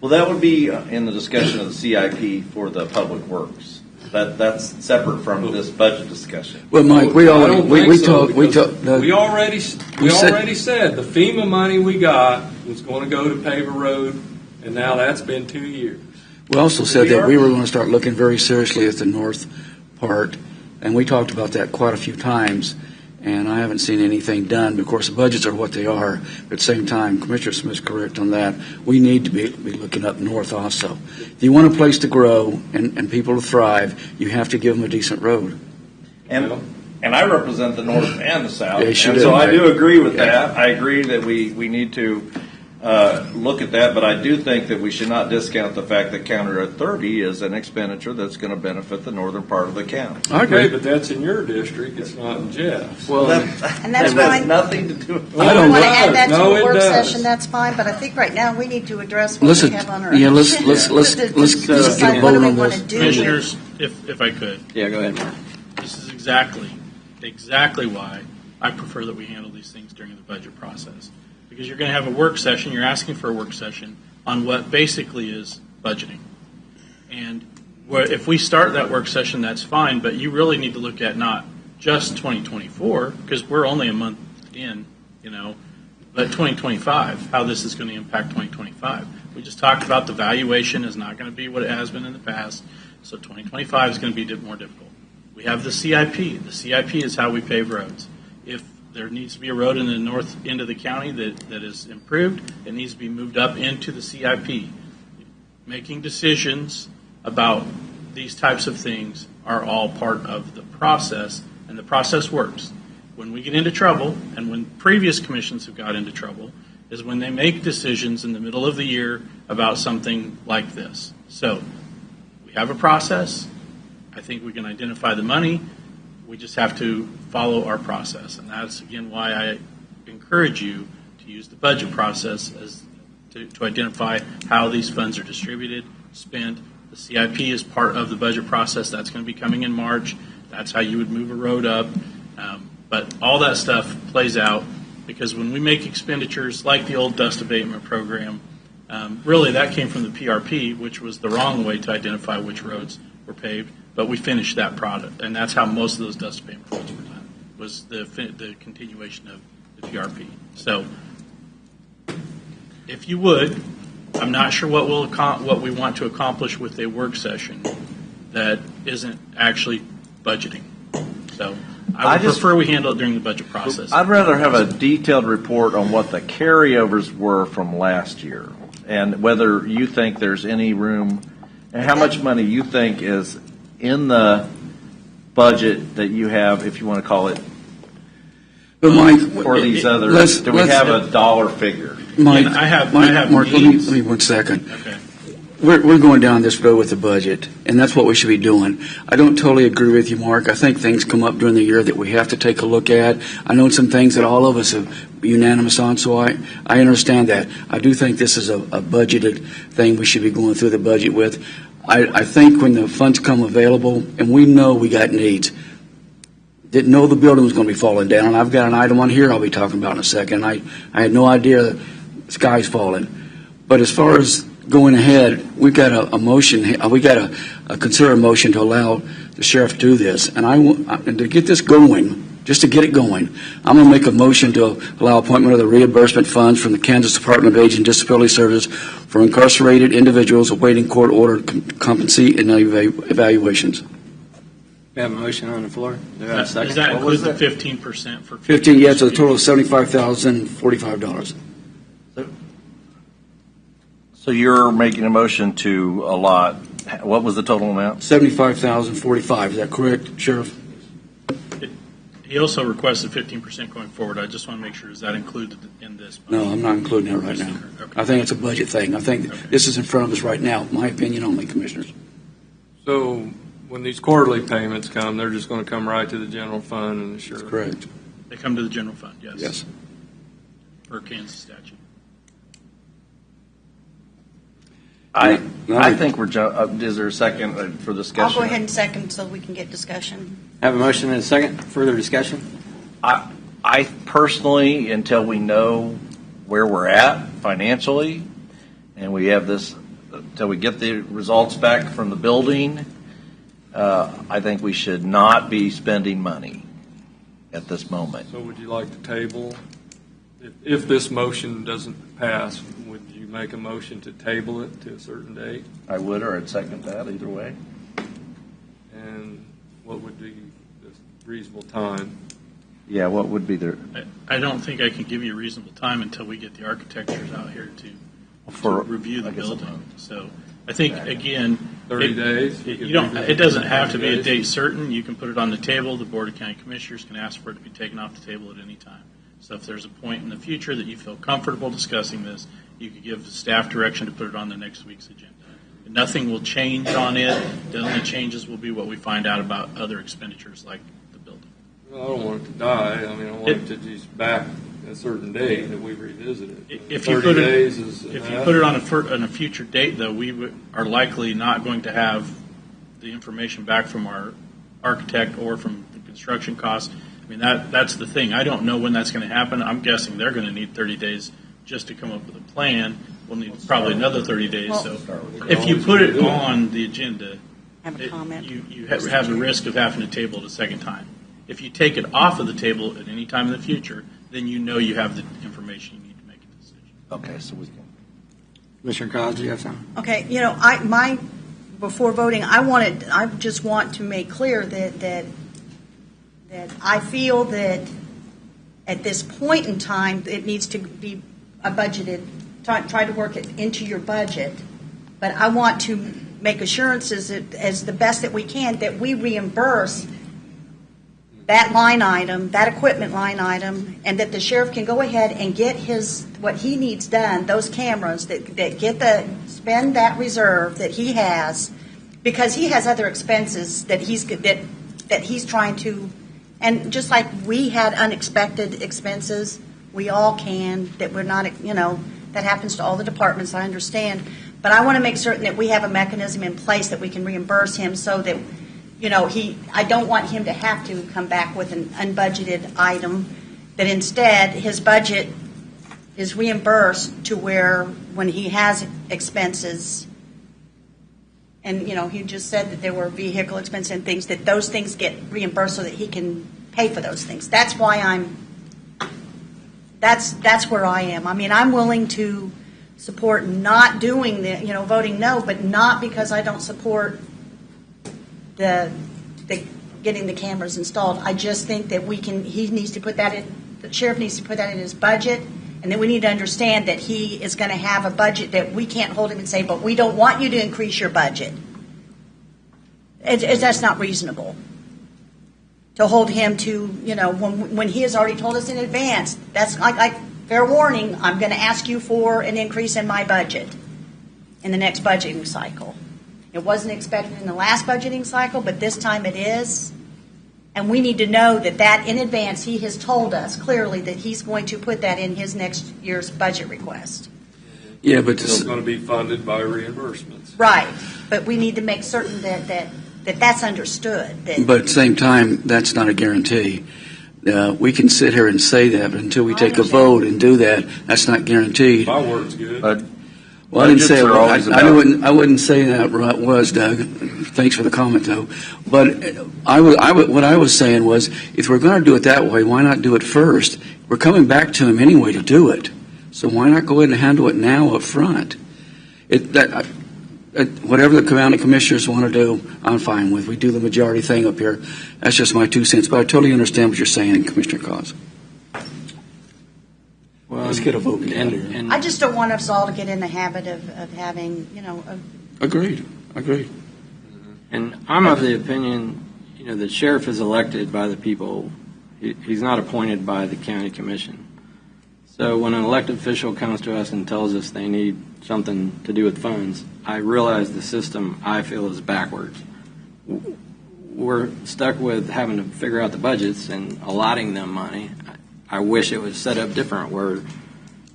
Well, that would be in the discussion of the CIP for the public works. That's separate from this budget discussion. Well, Mike, we I already, don't we think so, talked, we because talked. we already said- said the FEMA money we got was going to go to pave a road, and now that's been 2 years. We also said that we were going to start looking very seriously at the north part, and we talked about that quite a few times, and I haven't seen anything done. Of course, the budgets are what they are, but at the same time, Commissioner Smith's correct on that. We need to be looking up north also. If you want a place to grow and people to thrive, you have to give them a decent road. And I represent the north and the south, Yes, you and do. so I do agree with that. I agree that we need to look at that, but I do think that we should not discount the fact that County Road 30 is an expenditure that's going to benefit the northern part of the county. I Okay, agree. but that's in your district, it's not in Jeff's. Well, And that's fine. Nothing to do with If you want to add that to No, a it work does. session, that's fine, but I think right now we need to address what Let's, we have on our yeah, let's agenda. let's To let's get a decide vote what do we on want this. to do. Commissioners, if I could, yeah, go ahead, Mark. this is exactly why I prefer that we handle these things during the budget process. Because you're going to have a work session, you're asking for a work session on what basically is budgeting. And if we start that work session, that's fine, but you really need to look at not just 2024, because we're only a month in, but 2025, how this is going to impact 2025. We just talked about the valuation is not going to be what it has been in the past, so 2025 is going to be more difficult. We have the CIP. The CIP is how we pave roads. If there needs to be a road in the north end of the county that is improved, it needs to be moved up into the CIP. Making decisions about these types of things are all part of the process, and the process works. When we get into trouble, and when previous commissions have got into trouble, is when they make decisions in the middle of the year about something like this. So we have a process. I think we can identify the money. We just have to follow our process, and that's, again, why I encourage you to use the budget process as to identify how these funds are distributed, spent. The CIP is part of the budget process. That's going to be coming in March. That's how you would move a road up. But all that stuff plays out because when we make expenditures like the old dust abatement program, really that came from the PRP, which was the wrong way to identify which roads were paved. But we finished that product, and that's how most of those dust abatement roads were done, was the continuation of the PRP. So if you would, I'm not sure what we want to accomplish with a work session that isn't actually budgeting. So I would prefer we handle it during the budget process. I'd rather have a detailed report on what the carryovers were from last year and whether you think there's any room and how much money you think is in the budget that you have, if you want to call it, But Mike, for these others. Do we have a dollar figure? Mike, I have Mark, let needs. me 1 second. Okay. We're going down this road with the budget, and that's what we should be doing. I don't totally agree with you, Mark. I think things come up during the year that we have to take a look at. I know some things that all of us are unanimous on, so I understand that. I do think this is a budgeted thing we should be going through the budget with. I think when the funds come available, and we know we got needs, didn't know the building was going to be falling down. I've got an item on here I'll be talking about in a second. I had no idea the sky's falling. But as far as going ahead, we've got a motion. We got a consider a motion to allow the sheriff to do this, and to get this going, just to get it going, I'm going to make a motion to allow appointment of the reimbursement funds from the Kansas Department of Age and Disability Services for incarcerated individuals awaiting court-ordered competency and evaluations. We have a motion on the floor. Do we have a second? Does that What was include the 15% for 15, yeah, so a total of $75,045. So you're making a motion to allot, what was the total amount? $75,045, is that correct, Sheriff? He also requested 15% going forward. I just want to make sure, is that included in this? No, I'm not including it right now. Okay. I think it's a budget thing. I think this is in front of us right now, my opinion only, Commissioners. So when these quarterly payments come, they're just going to come right to the general fund and the sheriff? Correct. They come to the general fund, yes. Yes. Per Kansas statute. I think is there a second for discussion? I'll go ahead and second so we can get discussion. Have a motion and a second. Further discussion? I personally, until we know where we're at financially, and we have this, until we get the results back from the building, I think we should not be spending money at this moment. So would you like to table, if this motion doesn't pass, would you make a motion to table it to a certain date? I would, or I'd second that, either way. And what would be the reasonable time? Yeah, what would be the, I don't think I can give you a reasonable time until we get the architectures out here to review the I guess, building. So I think, again, 30 days? it doesn't have to be a date certain. You can put it on the table. The Board of County Commissioners can ask for it to be taken off the table at any time. So if there's a point in the future that you feel comfortable discussing this, you could give staff direction to put it on the next week's agenda. Nothing will change on it. The only changes will be what we find out about other expenditures like the building. Well, I don't want it to die. I mean, I want it to just back a certain date that we revisit it. If 30 you put days it, is if you enough. put it on a future date, though, are likely not going to have the information back from our architect or from the construction cost. I mean, that's the thing. I don't know when that's going to happen. I'm guessing they're going to need 30 days just to come up with a plan. We'll need probably another 30 days. So if you put it on the agenda, Have a comment? you have the risk of having to table it a second time. If you take it off of the table at any time in the future, then you know you have the information you need to make a decision. Okay, so we can. Commissioner Cos, do you have something? Okay, before voting, I just want to make clear that I feel that at this point in time, it needs to be a budgeted, try to work it into your budget, but I want to make assurances that, as the best that we can, that we reimburse that line item, that equipment line item, and that the sheriff can go ahead and get what he needs done, those cameras, that spend that reserve that he has, because he has other expenses that he's trying to, and just like we had unexpected expenses, we all can, that we're not, that happens to all the departments, I understand, but I want to make certain that we have a mechanism in place that we can reimburse him so that I don't want him to have to come back with an unbudgeted item, that instead his budget is reimbursed to where when he has expenses, and, he just said that there were vehicle expenses and things, that those things get reimbursed so that he can pay for those things. That's why that's where I am. I mean, I'm willing to support not doing voting no, but not because I don't support the getting the cameras installed. I just think that he needs to put that in, the sheriff needs to put that in his budget, and then we need to understand that he is going to have a budget that we can't hold him and say, but we don't want you to increase your budget. That's not reasonable to hold him to, when he has already told us in advance, that's like fair warning, I'm going to ask you for an increase in my budget in the next budgeting cycle. It wasn't expected in the last budgeting cycle, but this time it is. And we need to know that in advance, he has told us clearly that he's going to put that in his next year's budget request. Yeah, but It's going to be funded by reimbursements. Right. But we need to make certain that's understood. But at the same time, that's not a guarantee. We can sit here and say that, but until we take a vote and do that, that's not guaranteed. My word's good. Well, I didn't say Budgets are always about- I wouldn't say that was, Doug. Thanks for the comment, though. But what I was saying was, if we're going to do it that way, why not do it first? We're coming back to him anyway to do it. So why not go ahead and handle it now up front? Whatever the county commissioners want to do, I'm fine with. We do the majority thing up here. That's just my 2 cents. But I totally understand what you're saying, Commissioner Cos. Well, Let's get a vote together. and I just don't want us all to get in the habit of having, Agreed. And I'm of the opinion, the sheriff is elected by the people. He's not appointed by the county commission. So when an elected official comes to us and tells us they need something to do with funds, I realize the system I feel is backwards. We're stuck with having to figure out the budgets and allotting them money. I wish it was set up different, where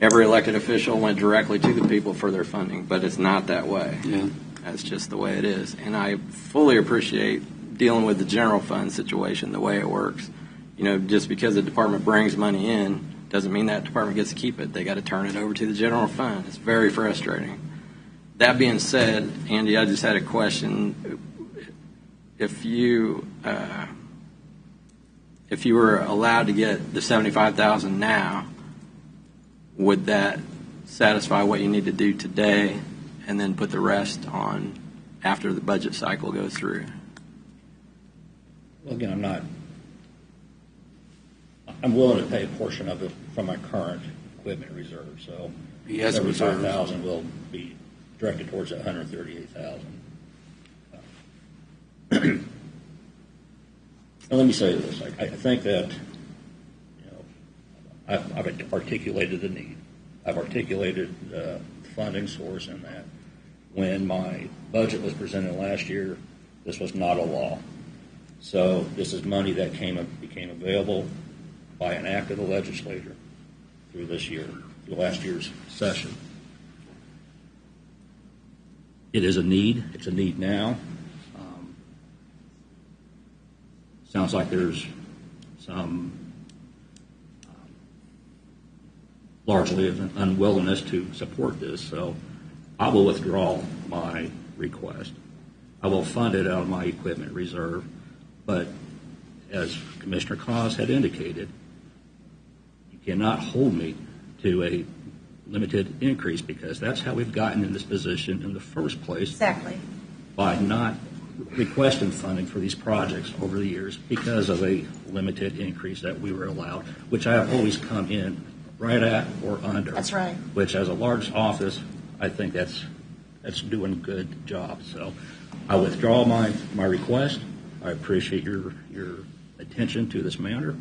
every elected official went directly to the people for their funding, but it's not that way. Yeah. That's just the way it is. And I fully appreciate dealing with the general fund situation, the way it works. Just because the department brings money in doesn't mean that department gets to keep it. They got to turn it over to the general fund. It's very frustrating. That being said, Andy, I just had a question. If you were allowed to get the $75,000 now, would that satisfy what you need to do today, and then put the rest on after the budget cycle goes through? Well, again, I'm willing to pay a portion of it from my current equipment reserve, so He has a reserve. $75,000 will be directed towards that $138,000. Now, let me say this. I think that I've articulated the need. I've articulated the funding source in that. When my budget was presented last year, this was not a law. So this is money that became available by an act of the legislature through this year, through last year's session. It is a need. It's a need now. Sounds like there's some largely an unwillingness to support this, so I will withdraw my request. I will fund it out of my equipment reserve, but as Commissioner Cos had indicated, you cannot hold me to a limited increase because that's how we've gotten in this position in the first place. Exactly. By not requesting funding for these projects over the years because of a limited increase that we were allowed, which I have always come in right at or under. That's right. Which, as a large office, I think that's doing a good job. So I withdraw my request. I appreciate your attention to this matter.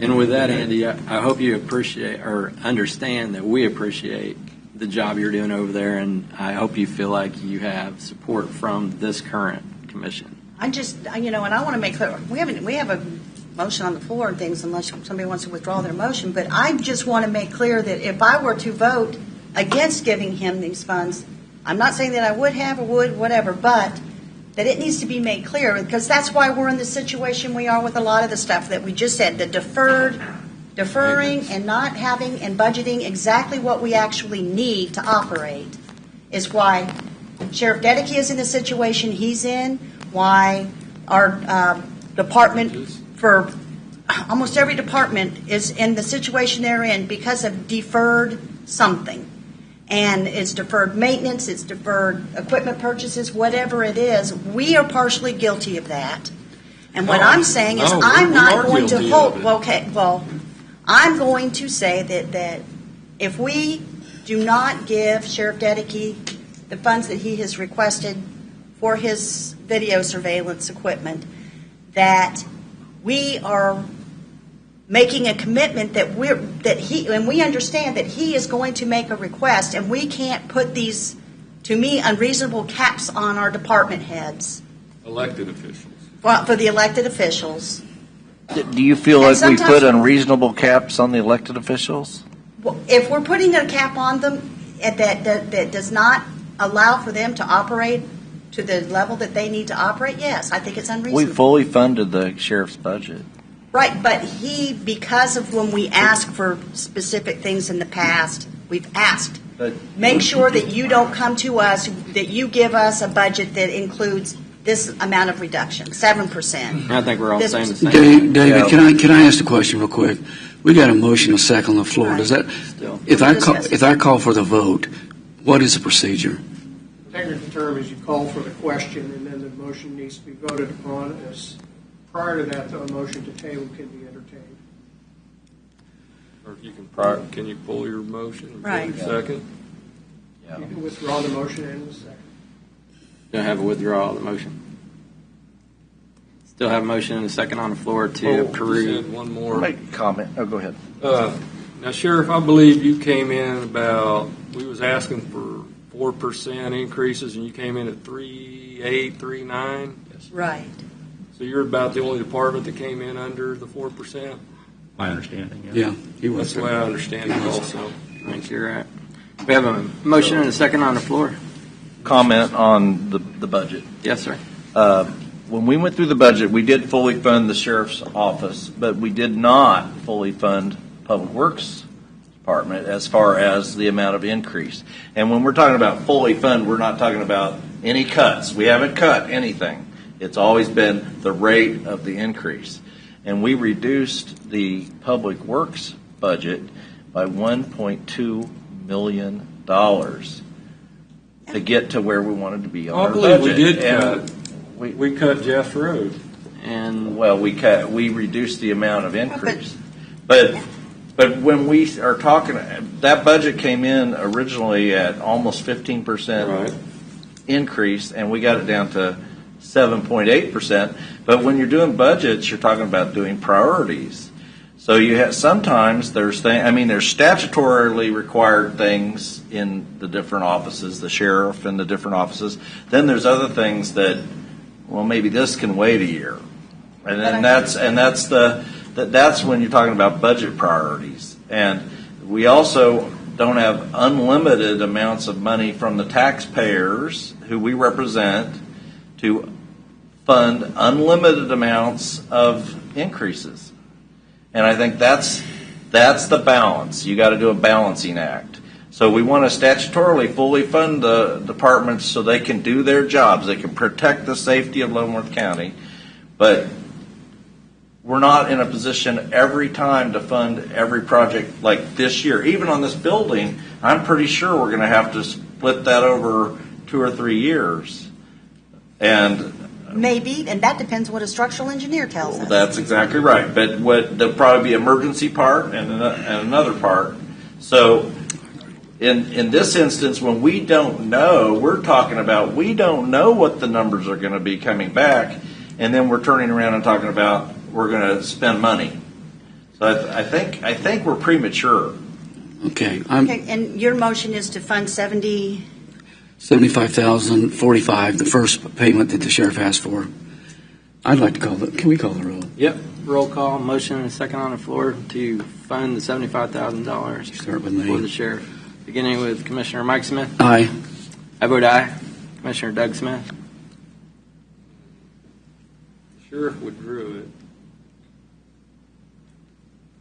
And with that, Andy, I hope you appreciate or understand that we appreciate the job you're doing over there, and I hope you feel like you have support from this current commission. I just, and I want to make clear, we have a motion on the floor and things unless somebody wants to withdraw their motion, but I just want to make clear that if I were to vote against giving him these funds, I'm not saying that I would have or would, whatever, but that it needs to be made clear because that's why we're in the situation we are with a lot of the stuff that we just said, the deferring and not having and budgeting exactly what we actually need to operate is why Sheriff Dedeke is in the situation he's in, why our department for almost every department is in the situation they're in because of deferred something. And it's deferred maintenance, it's deferred equipment purchases, whatever it is. We are partially guilty of that. And what I'm saying is I'm not going to hold, I'm going to say that if we do not give Sheriff Dedeke the funds that he has requested for his video surveillance equipment, that we are making a commitment that we understand that he is going to make a request, and we can't put these, to me, unreasonable caps on our department heads. Elected officials. For the elected officials. Do you feel And like we sometimes- put unreasonable caps on the elected officials? Well, if we're putting a cap on them that does not allow for them to operate to the level that they need to operate, yes, I think it's unreasonable. We fully funded the sheriff's budget. Right, but because of when we ask for specific things in the past, we've asked. But Make sure that you don't come to us, that you give us a budget that includes this amount of reduction, 7%. I think we're all This- saying the same. David, Yeah. can I ask a question real quick? We got a motion, a second on the floor. Does that, Still. if I call for the vote, what is the procedure? Technical term is you call for the question, and then the motion needs to be voted upon. As prior to that, a motion to table can be entertained. Or if you can you pull your motion? and Right. put your Second? You can withdraw the motion and the second. Do I have a withdrawal of the motion? Still have a motion and a second on the floor to Just approve. add one more. Make a comment. Oh, go ahead. Now, Sheriff, I believe you came in we was asking for 4% increases, and you came in at 3.8, 3.9. Right. So you're about the only department that came in under the 4%? My understanding, Yeah, he was. That's the way I understand it also. I think you're right. We have a motion and a second on the floor. Comment on the budget. Yes, sir. When we went through the budget, we did fully fund the sheriff's office, but we did not fully fund Public Works Department as far as the amount of increase. And when we're talking about fully fund, we're not talking about any cuts. We haven't cut anything. It's always been the rate of the increase. And we reduced the Public Works budget by $1.2 million to get to where we wanted to be on I our believe we budget. did And cut. We cut Jeff Road. And we reduced the amount of increase. But when we are talking, that budget came in originally at almost 15% Right. increase, and we got it down to 7.8%. But when you're doing budgets, you're talking about doing priorities. So you have sometimes there's there's statutorily required things in the different offices, the sheriff and the different offices. Then there's other things that, well, maybe this can wait a year, and that's when you're talking about budget priorities. And we also don't have unlimited amounts of money from the taxpayers who we represent to fund unlimited amounts of increases. And I think that's the balance. You got to do a balancing act. So we want to statutorily fully fund the departments so they can do their jobs. They can protect the safety of Leavenworth County. But we're not in a position every time to fund every project like this year. Even on this building, I'm pretty sure we're going to have to split that over 2 or 3 years. And Maybe, and that depends what a structural engineer tells us. that's exactly right. But there'll probably be emergency part and another part. So in this instance, when we don't know, we're talking about we don't know what the numbers are going to be coming back, and then we're turning around and talking about we're going to spend money. So I think we're premature. Okay. Okay, and your motion is to fund 75,045, the first payment that the sheriff asked for. I'd like to can we call the roll? Yep. Roll call. Motion and a second on the floor to fund the $75,000 Start with for me. the sheriff. Beginning with Commissioner Mike Smith. Aye. I vote aye. Commissioner Doug Smith. The sheriff withdrew it.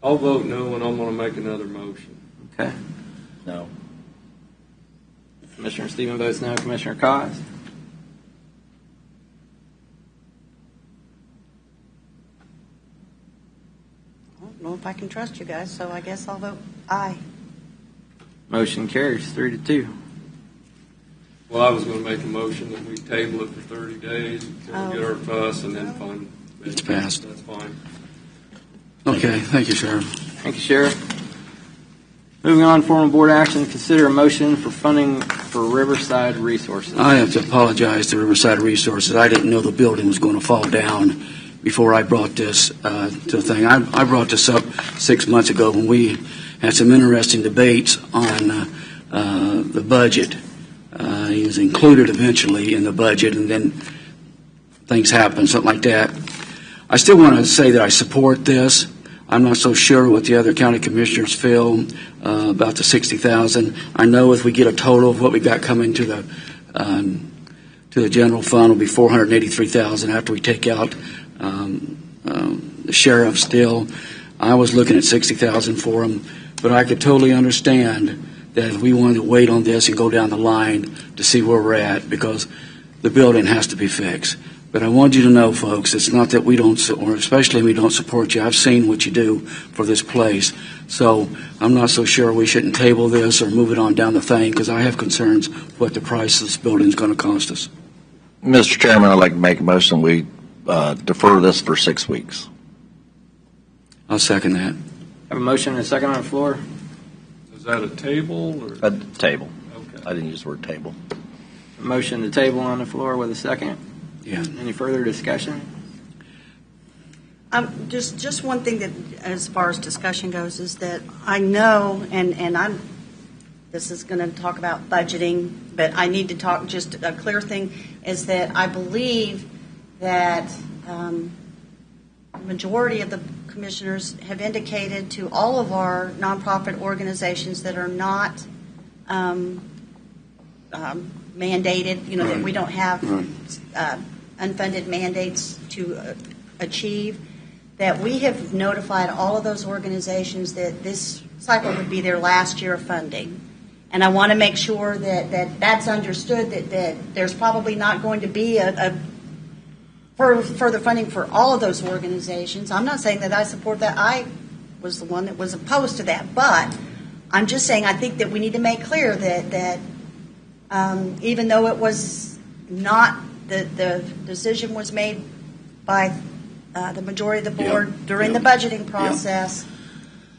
I'll vote no, and I'm going to make another motion. Okay. No. Commissioner Stephen votes no. Commissioner Cos. I don't know if I can trust you guys, so I guess I'll vote aye. Motion carries 3-2. Well, I was going to make a motion that we table it for 30 days until we get our fuss and then fund it. It's passed. That's fine. Okay. Thank you, Sheriff. Thank you, Sheriff. Moving on, formal board action, consider a motion for funding for Riverside Resources. I have to apologize to Riverside Resources. I didn't know the building was going to fall down before I brought this to the thing. I brought this up 6 months ago when we had some interesting debates on the budget. It was included eventually in the budget, and then things happened, something like that. I still want to say that I support this. I'm not so sure what the other county commissioners feel about the $60,000. I know if we get a total of what we got coming to the general fund, will be $483,000 after we take out the sheriff. Still, I was looking at $60,000 for them, but I could totally understand that if we wanted to wait on this and go down the line to see where we're at, because the building has to be fixed. But I want you to know, folks, it's not that we don't, or especially we don't support you. I've seen what you do for this place. So I'm not so sure we shouldn't table this or move it on down the thing, because I have concerns what the price of this building is going to cost us. Mr. Chairman, I'd like to make a motion we defer this for 6 weeks. I'll second that. Have a motion and a second on the floor. Is that a table or? A table. Okay. I didn't use the word table. A motion to table on the floor with a second. Yeah. Any further discussion? Just one thing that, as far as discussion goes, is that I know, and this is going to talk about budgeting, but I need to talk, just a clear thing, is that I believe that the majority of the commissioners have indicated to all of our nonprofit organizations that are not mandated, that we don't have unfunded mandates to achieve, that we have notified all of those organizations that this cycle would be their last year of funding. And I want to make sure that that's understood, that there's probably not going to be a further funding for all of those organizations. I'm not saying that I support that. I was the one that was opposed to that. But I'm just saying I think that we need to make clear that even though it was not, the decision was made by the majority of the board during the budgeting process,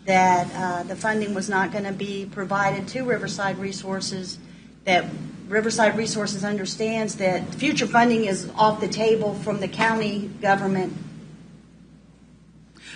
that the funding was not going to be provided to Riverside Resources, that Riverside Resources understands that future funding is off the table from the county government.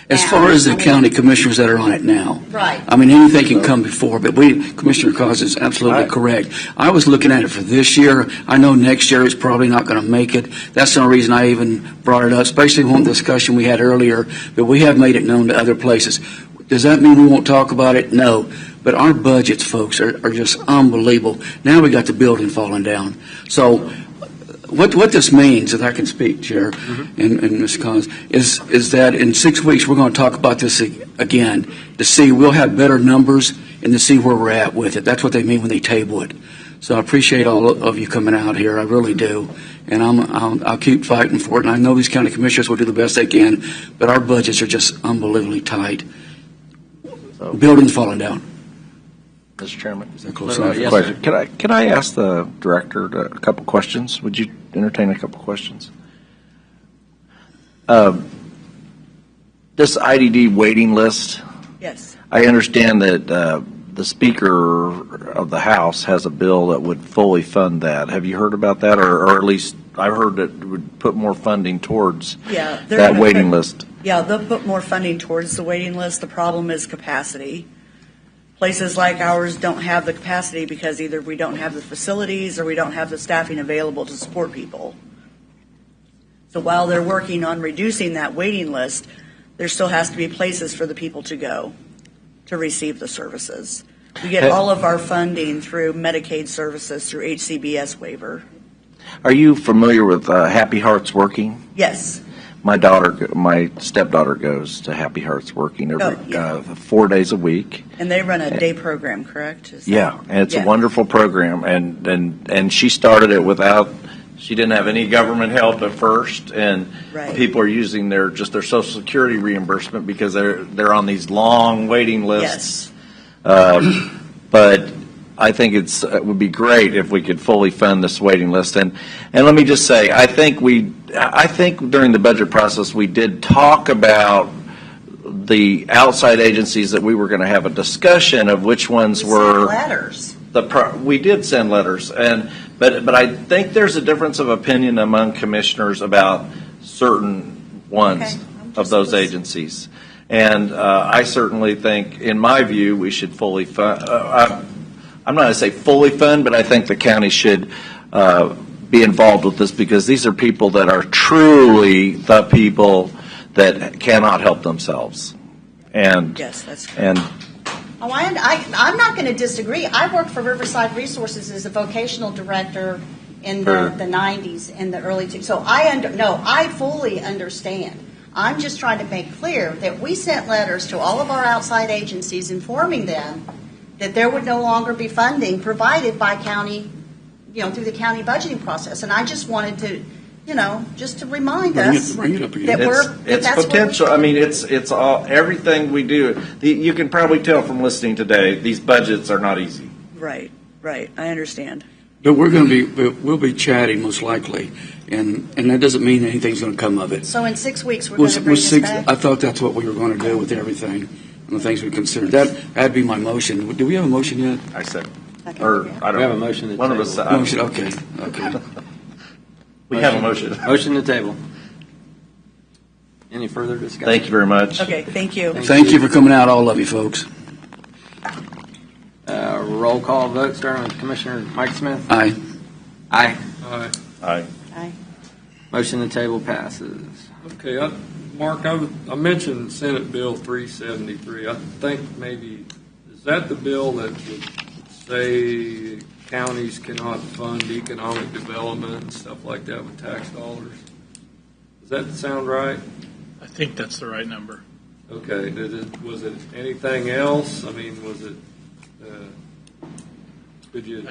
As now. far as the I mean, county commissioners that are on it now. Right. I mean, anything can come before, but Commissioner Cos is absolutely correct. I was looking at it for this year. I know next year it's probably not going to make it. That's the only reason I even brought it up, especially one discussion we had earlier, but we have made it known to other places. Does that mean we won't talk about it? No. But our budgets, folks, are just unbelievable. Now we got the building falling down. So what this means, if I can speak, Chair, and Ms. Collins, is that in 6 weeks we're going to talk about this again to see we'll have better numbers and to see where we're at with it. That's what they mean when they table it. So I appreciate all of you coming out here. I really do. And I'll keep fighting for it. And I know these county commissioners will do the best they can, but our budgets are just unbelievably tight. Buildings falling down. Mr. Chairman, Is that close Yes, enough? question. Can I ask the director a couple questions? Would you entertain a couple questions? This IDD waiting list, Yes. I understand that the Speaker of the House has a bill that would fully fund that. Have you heard about that? Or at least I've heard that it would put more funding towards Yeah. they're that gonna waiting put- list. Yeah, they'll put more funding towards the waiting list. The problem is capacity. Places like ours don't have the capacity because either we don't have the facilities or we don't have the staffing available to support people. So while they're working on reducing that waiting list, there still has to be places for the people to go to receive the services. We get all of our funding through Medicaid services through HCBS waiver. Are you familiar with Happy Hearts Working? Yes. My stepdaughter goes to Happy Hearts Working every 4 days a week. And they run a day program, correct? Is that- Yeah, and it's Yeah. a wonderful program, and she started it without. She didn't have any government help at first, and Right. people are using their Social Security reimbursement because they're on these long waiting lists. Yes. But I think it would be great if we could fully fund this waiting list. And let me just say, I think during the budget process we did talk about the outside agencies that we were going to have a discussion of which ones we were. sent letters. We did send letters, but I think there's a difference of opinion among commissioners about certain ones Okay, I'm of just those listening. agencies. And I certainly think, in my view, we should fully fund. I'm not going to say fully fund, but I think the county should be involved with this because these are people that are truly the people that cannot help themselves. And Yes, that's correct. and Oh, I'm not going to disagree. I worked for Riverside Resources as a vocational director in the 90s and the early so I fully understand. I'm just trying to make clear that we sent letters to all of our outside agencies informing them that there would no longer be funding provided by county, through the county budgeting process. And I just wanted to, just to remind us Bring it up again. that it's that's potential. I mean, it's all everything we do. You can probably tell from listening today. These budgets are not easy. Right. I understand. But we'll be chatting most likely, and that doesn't mean anything's going to come of it. So in 6 weeks, we're going to bring this back? I thought that's what we were going to do with everything and the things we considered. That'd be my motion. Do we have a motion yet? I said, Okay. or I don't. We have a motion to One of table. us. Motion. Okay. We have a motion. Motion to table. Any further discussion? Thank you very much. Okay, thank you. Thank you for coming out, all of you folks. Roll call vote, starting with Commissioner Mike Smith. Aye. Aye. Aye. Aye. Motion to table passes. Okay, Mark, I mentioned Senate Bill 373. I think maybe, is that the bill that would say counties cannot fund economic development and stuff like that with tax dollars? Does that sound right? I think that's the right number. Okay, was it anything else? I mean, was it,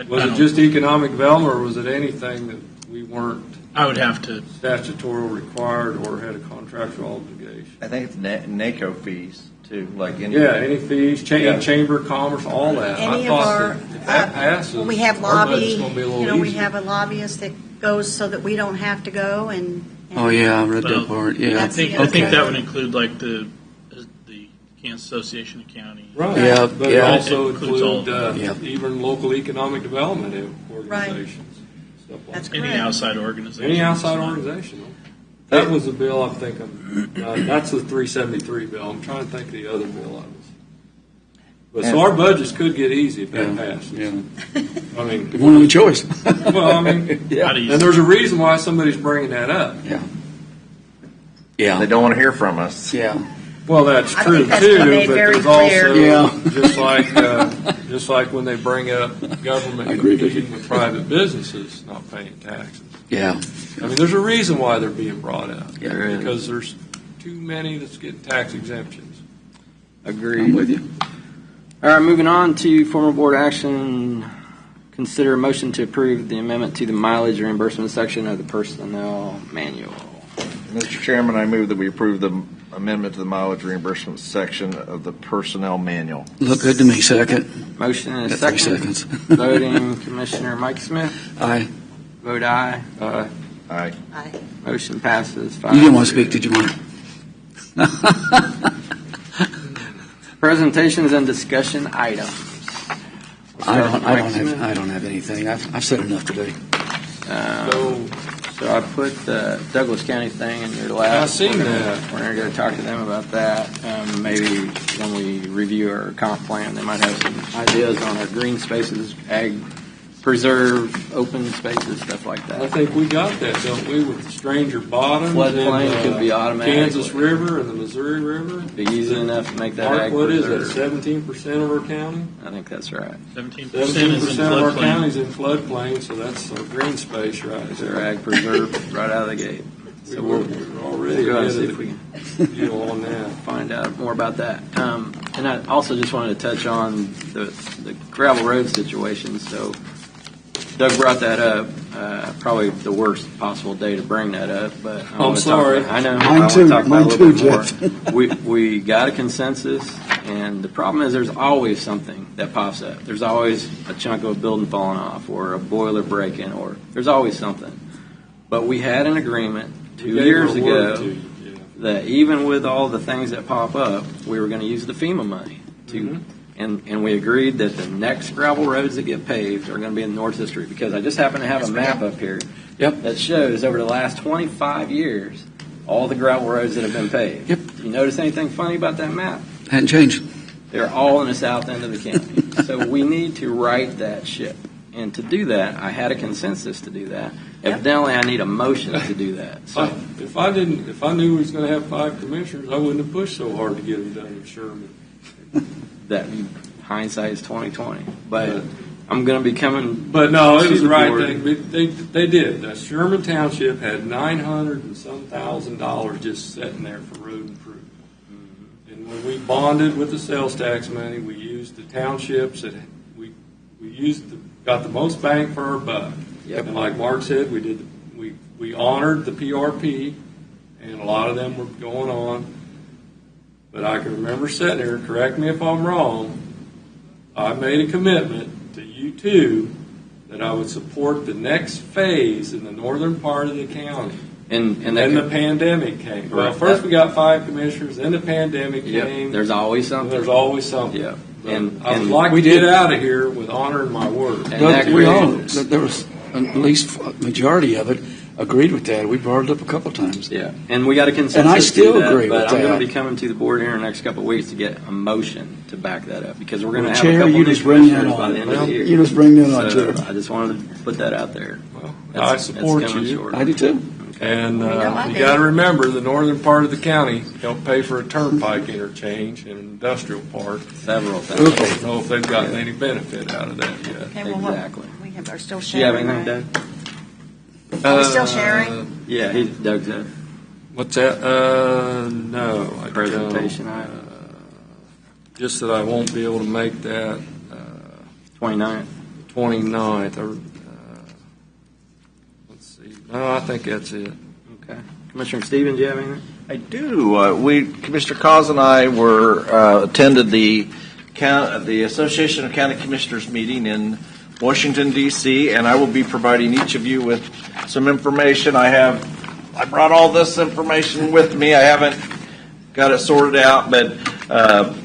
was it just economic development, or was it anything that we weren't I would have to. statutorily required or had a contractual obligation? I think it's NACO fees too, like any. Yeah, any fees, Yeah. Chamber of Commerce, all that. Any I of thought our, that if that passes, well, we have our budget's lobby, gonna be a little we easier. have a lobbyist that goes so that we don't have to go and. Oh, yeah, I read Well, that part. Yeah. I That's think the I think other- that would include like the Kansas Association of County. Right. Yeah, But yeah. also It includes all include of Yeah. even local economic development organizations. Stuff like That's that. Any correct. outside organization. Any outside organization. That was the bill I'm thinking. That's the 373 bill. I'm trying to think of the other bill I was. But so our budgets could get easy if that passes. Yeah. I mean, One only choice. well, I mean, Yeah. How do you- and there's a reason why somebody's bringing that up. Yeah. They Yeah. don't want to hear from us. Yeah. Well, that's I true think that's been too, made but very there's also clear. Yeah. just like when they bring up government I agree with competing with private businesses not paying taxes. Yeah. I mean, there's a reason why they're being brought up. There is. Because there's too many that's getting tax exemptions. Agreed. I'm with you. All right, moving on to formal board action. Consider a motion to approve the amendment to the mileage reimbursement section of the personnel manual. Mr. Chairman, I move that we approve the amendment to the mileage reimbursement section of the personnel manual. Look good to me. Second. Motion and a Got 3 second. seconds. Voting Commissioner Mike Smith. Aye. Vote aye. Aye. Aye. Motion passes 5. You didn't want to speak, did you, Mark? Presentations and discussion items. I Mike Smith. don't have anything. I've said enough today. So I put the Douglas County thing in your lap. I seen that. We're going to go talk to them about that. Maybe when we review our comp plan, they might have some ideas on our green spaces, ag preserve, open spaces, stuff like I that. think we got that, don't we, with the Stranger Bottoms Floodplain and could be automatic. Kansas River and the Missouri River. Be easy enough to make that Mark, ag what is preserve. it, 17% of our county? I think that's right. 17% 17% is in of our floodplain. county's in floodplain, so that's our green space right Is there there. ag preserve right out of the gate? We So were we'll already go ahead and ahead see of if we the can deal on that. find out more about that. And I also just wanted to touch on the gravel road situation. So Doug brought that up, probably the worst possible day to bring that up, but I wanna talk sorry. about- I know. Mine I wanna too, talk about mine it a little too, bit more. We got a consensus, and the problem is there's always something that pops up. There's always a chunk of a building falling off, or a boiler breaking, or there's always something. But we had an agreement 2 We gave years our word ago to you, yeah. that even with all the things that pop up, we were going to use the FEMA money to, Mhm. and we agreed that the next gravel roads that get paved are going to be in North District, because I just happen to have a map up here Yep. that shows over the last 25 years all the gravel roads that have been paved. Yep. You notice anything funny about that map? Hadn't changed. They're all in the south end of the county. So we need to right that ship. And to do that, I had a consensus to do that. Evidently, I need a motion to do that. So If I knew we was gonna have 5 commissioners, I wouldn't have pushed so hard to get them done in Sherman. that hindsight is 2020. But I'm going to be coming. But no, it to was the the right board. thing. They did. Sherman Township had $900 and some thousand just sitting there for road improvement. And when we bonded with the sales tax money, we used the townships that we got the most bang for our buck. Yep. And like Mark said, we honored the PRP, and a lot of them were going on. But I can remember sitting there, correct me if I'm wrong, I made a commitment to you two that I would support the next phase in the northern part of the county. And And that then the could- pandemic came. Well, Right. first we got 5 commissioners, then the pandemic Yep. came. There's always and something. there's always something. Yeah. But And- I would and like we to get did. out of here with honoring my word. And Doug, that we all, created- there was at least a majority of it agreed with that. We brought it up a couple times. Yeah, and we got a consensus. And I still to that, agree but with I'm going that. to be coming to the board here in the next couple of weeks to get a motion to back that up, because we're going to Well, have a Chair, couple you new just bring that commissioners by on. the end of Well, the year. you just bring that on, So Chair. I just wanted to put that out there. Well, That's- I that's support coming you. short. I do too. And We know I you do. got to remember, the northern part of the county helped pay for a turnpike interchange and industrial park. Several I times. don't know if they've gotten any benefit out of that yet. Okay, well, what- Exactly. we are still Do you have sharing. anything, right? Doug? Are we still sharing? Yeah, Doug's a What's that? No. I don't. presentation item. Just that I won't be able to make that 29th. 29th. Let's see. No, I think that's it. Okay. Commissioner Stevens, do you have anything? I do. Commissioner Cos and I attended the Association of County Commissioners meeting in Washington, D.C., and I will be providing each of you with some information. I brought all this information with me. I haven't got it sorted out, but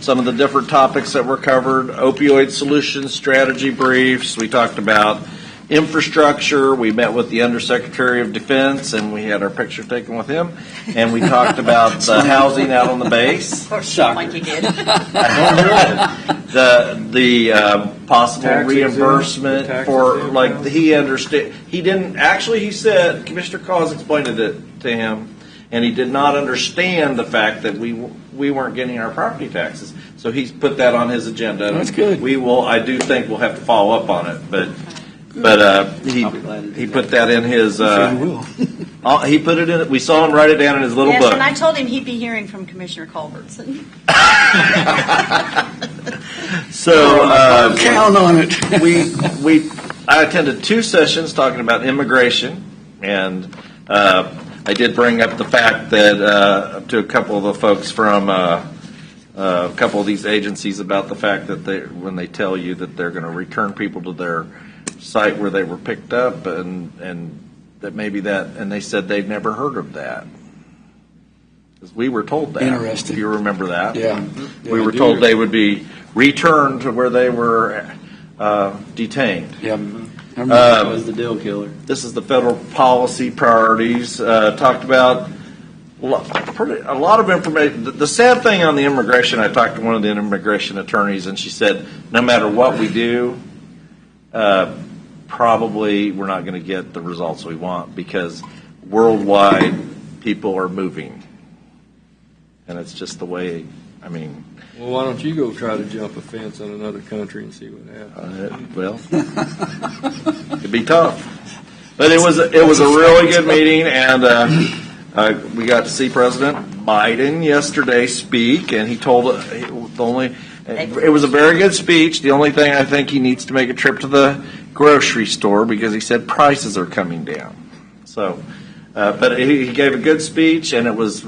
some of the different topics that were covered: opioid solutions, strategy briefs. We talked about infrastructure. We met with the Undersecretary of Defense, and we had our picture taken with him. And we talked about the housing out on the base. Of course, like you did. The possible Tax reimbursement exempt, for, tax like, exempt he understood. He didn't, actually, he said, Commissioner Cause explained it to him, and he did not understand the fact that we weren't getting our property taxes. So he's put that on his agenda. That's good. We will, I do think we'll have to follow up on it, but he put that in his, Sure you will. he put it in, we saw him write it down in his little Yes, book. and I told him he'd be hearing from Commissioner Culbertson. So, Count on it. I attended 2 sessions talking about immigration, and I did bring up the fact that to a couple of the folks from a couple of these agencies about the fact that when they tell you that they're going to return people to their site where they were picked up, and that maybe that, and they said they'd never heard of that. Because we were told that. Interesting. If you remember that. Yeah. We were told they would be returned to where they were detained. Yep. That was the deal killer. This is the federal policy priorities. Talked about a lot of information. The sad thing on the immigration, I talked to one of the immigration attorneys, and she said, no matter what we do, probably we're not going to get the results we want because worldwide people are moving. And it's just the way, I mean. Well, why don't you go try to jump a fence in another country and see what happens? Well, it'd be tough. But it was a really good meeting, and we got to see President Biden yesterday speak, and he told it was a very good speech. The only thing I think he needs to make a trip to the grocery store because he said prices are coming down. So, but he gave a good speech, and he's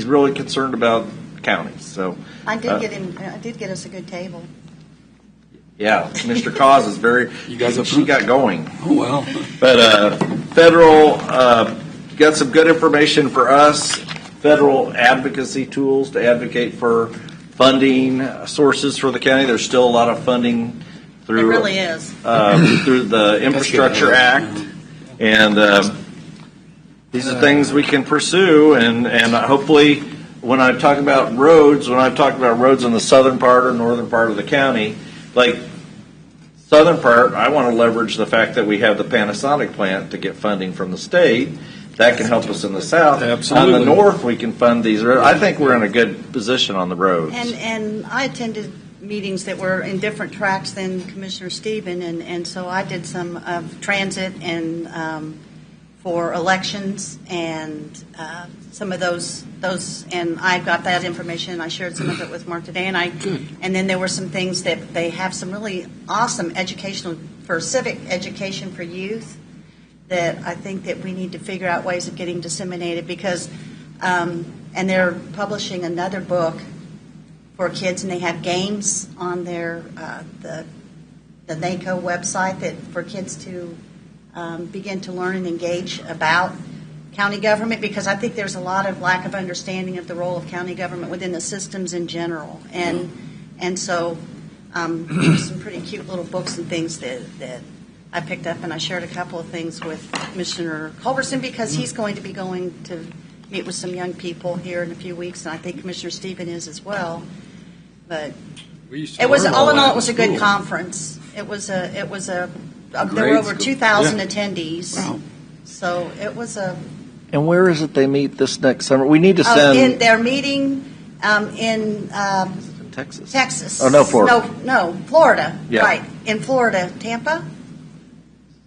really concerned about counties. So I did get us a good table. yeah, Mr. Cause is she got going. Oh, well. But federal, got some good information for us, federal advocacy tools to advocate for funding sources for the county. There's still a lot of funding through, It really is. Through the Infrastructure Act. And these are things we can pursue, and hopefully when I talk about roads in the southern part or northern part of the county, like southern part, I want to leverage the fact that we have the Panasonic plant to get funding from the state. That can help us in the south. Absolutely. On the north, we can fund these roads. I think we're in a good position on the roads. And I attended meetings that were in different tracks than Commissioner Stephen, and so I did some of transit and for elections and some of those, and I got that information. I shared some of it with Mark today, and then there were some things that they have some really awesome educational for civic education for youth that I think that we need to figure out ways of getting disseminated because, and they're publishing another book for kids, and they have games on their the NACO website that for kids to begin to learn and engage about county government, because I think there's a lot of lack of understanding of the role of county government within the systems in general, and so there's some pretty cute little books and things that I picked up, and I shared a couple of things with Commissioner Culbertson because he's going to be going to meet with some young people here in a few weeks, and I think Commissioner Stephen is as well. But it was all in all, it was a good conference. There were over 2,000 attendees. Wow. So it was a. And where is it they meet this next summer? We need to send. They're meeting in Texas. Texas. Oh, no, Florida. No, Florida. Yeah. Right. In Florida. Tampa?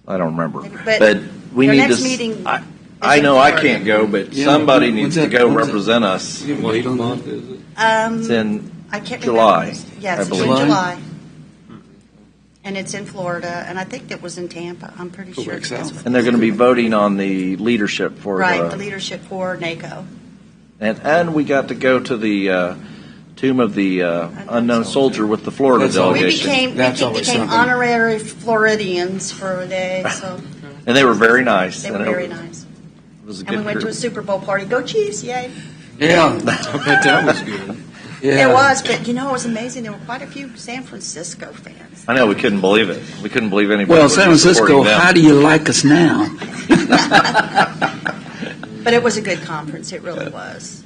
I don't remember. But we their need next to. meeting I is know in I Florida. can't go, but Yeah, somebody when's needs to that- go when's that? represent us. What month is it? It's in I can't July, remember. Yes, I it's in believe. July. And it's in Florida, and I think that was in Tampa. I'm pretty Go sure. back that's south. what- And they're going to be voting on the leadership for Right, the leadership for NACO. and we got to go to the tomb of the unknown soldier with the Florida That's all. We delegation. That's became something. honorary Floridians for a day, so And they were very nice. they were And very it nice. was a And we good went to a group. Super Bowl party. Go Chiefs, yay. Yeah. I bet that was good. Yeah. It was, but it was amazing. There were quite a few San Francisco fans. I know, we couldn't believe it. We couldn't believe anybody. Well, would San be Francisco, supporting them. how do you like us now? But it was a good conference. It really was.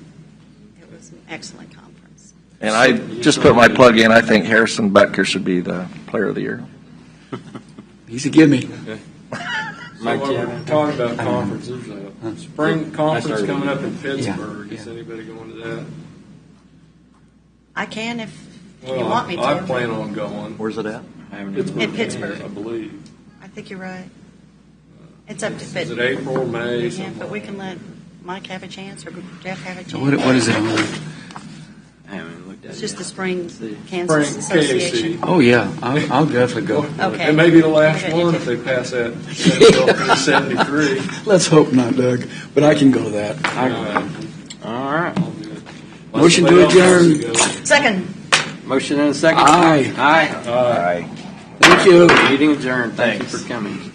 It was an excellent conference. And I just put my plug in. I think Harrison Butker should be the player of the year. He's a gimme. So while we're talking about conferences, spring conference coming up in Pittsburgh. Is anybody going to that? I can if you Well, want me to. I plan on going. Where's it at? In Pittsburgh. I believe. I think you're right. It's up to Is it April, May, Yeah, something? but we can let Mike have a chance or Jeff have a chance. What is it on? I haven't looked at It's it just yet. the Spring Spring Kansas Association. KAC. Oh, yeah, I'll definitely go. Okay. It may be the last Okay. one if they pass that Senate Bill 373. Let's hope not, Doug, but I can go to that. All right. I'll do it. Motion to Somebody else adjourn. has to go. Second. Motion and a second. Aye. Aye. All right. Thank you. Meeting adjourned. Thank you Thanks. for coming.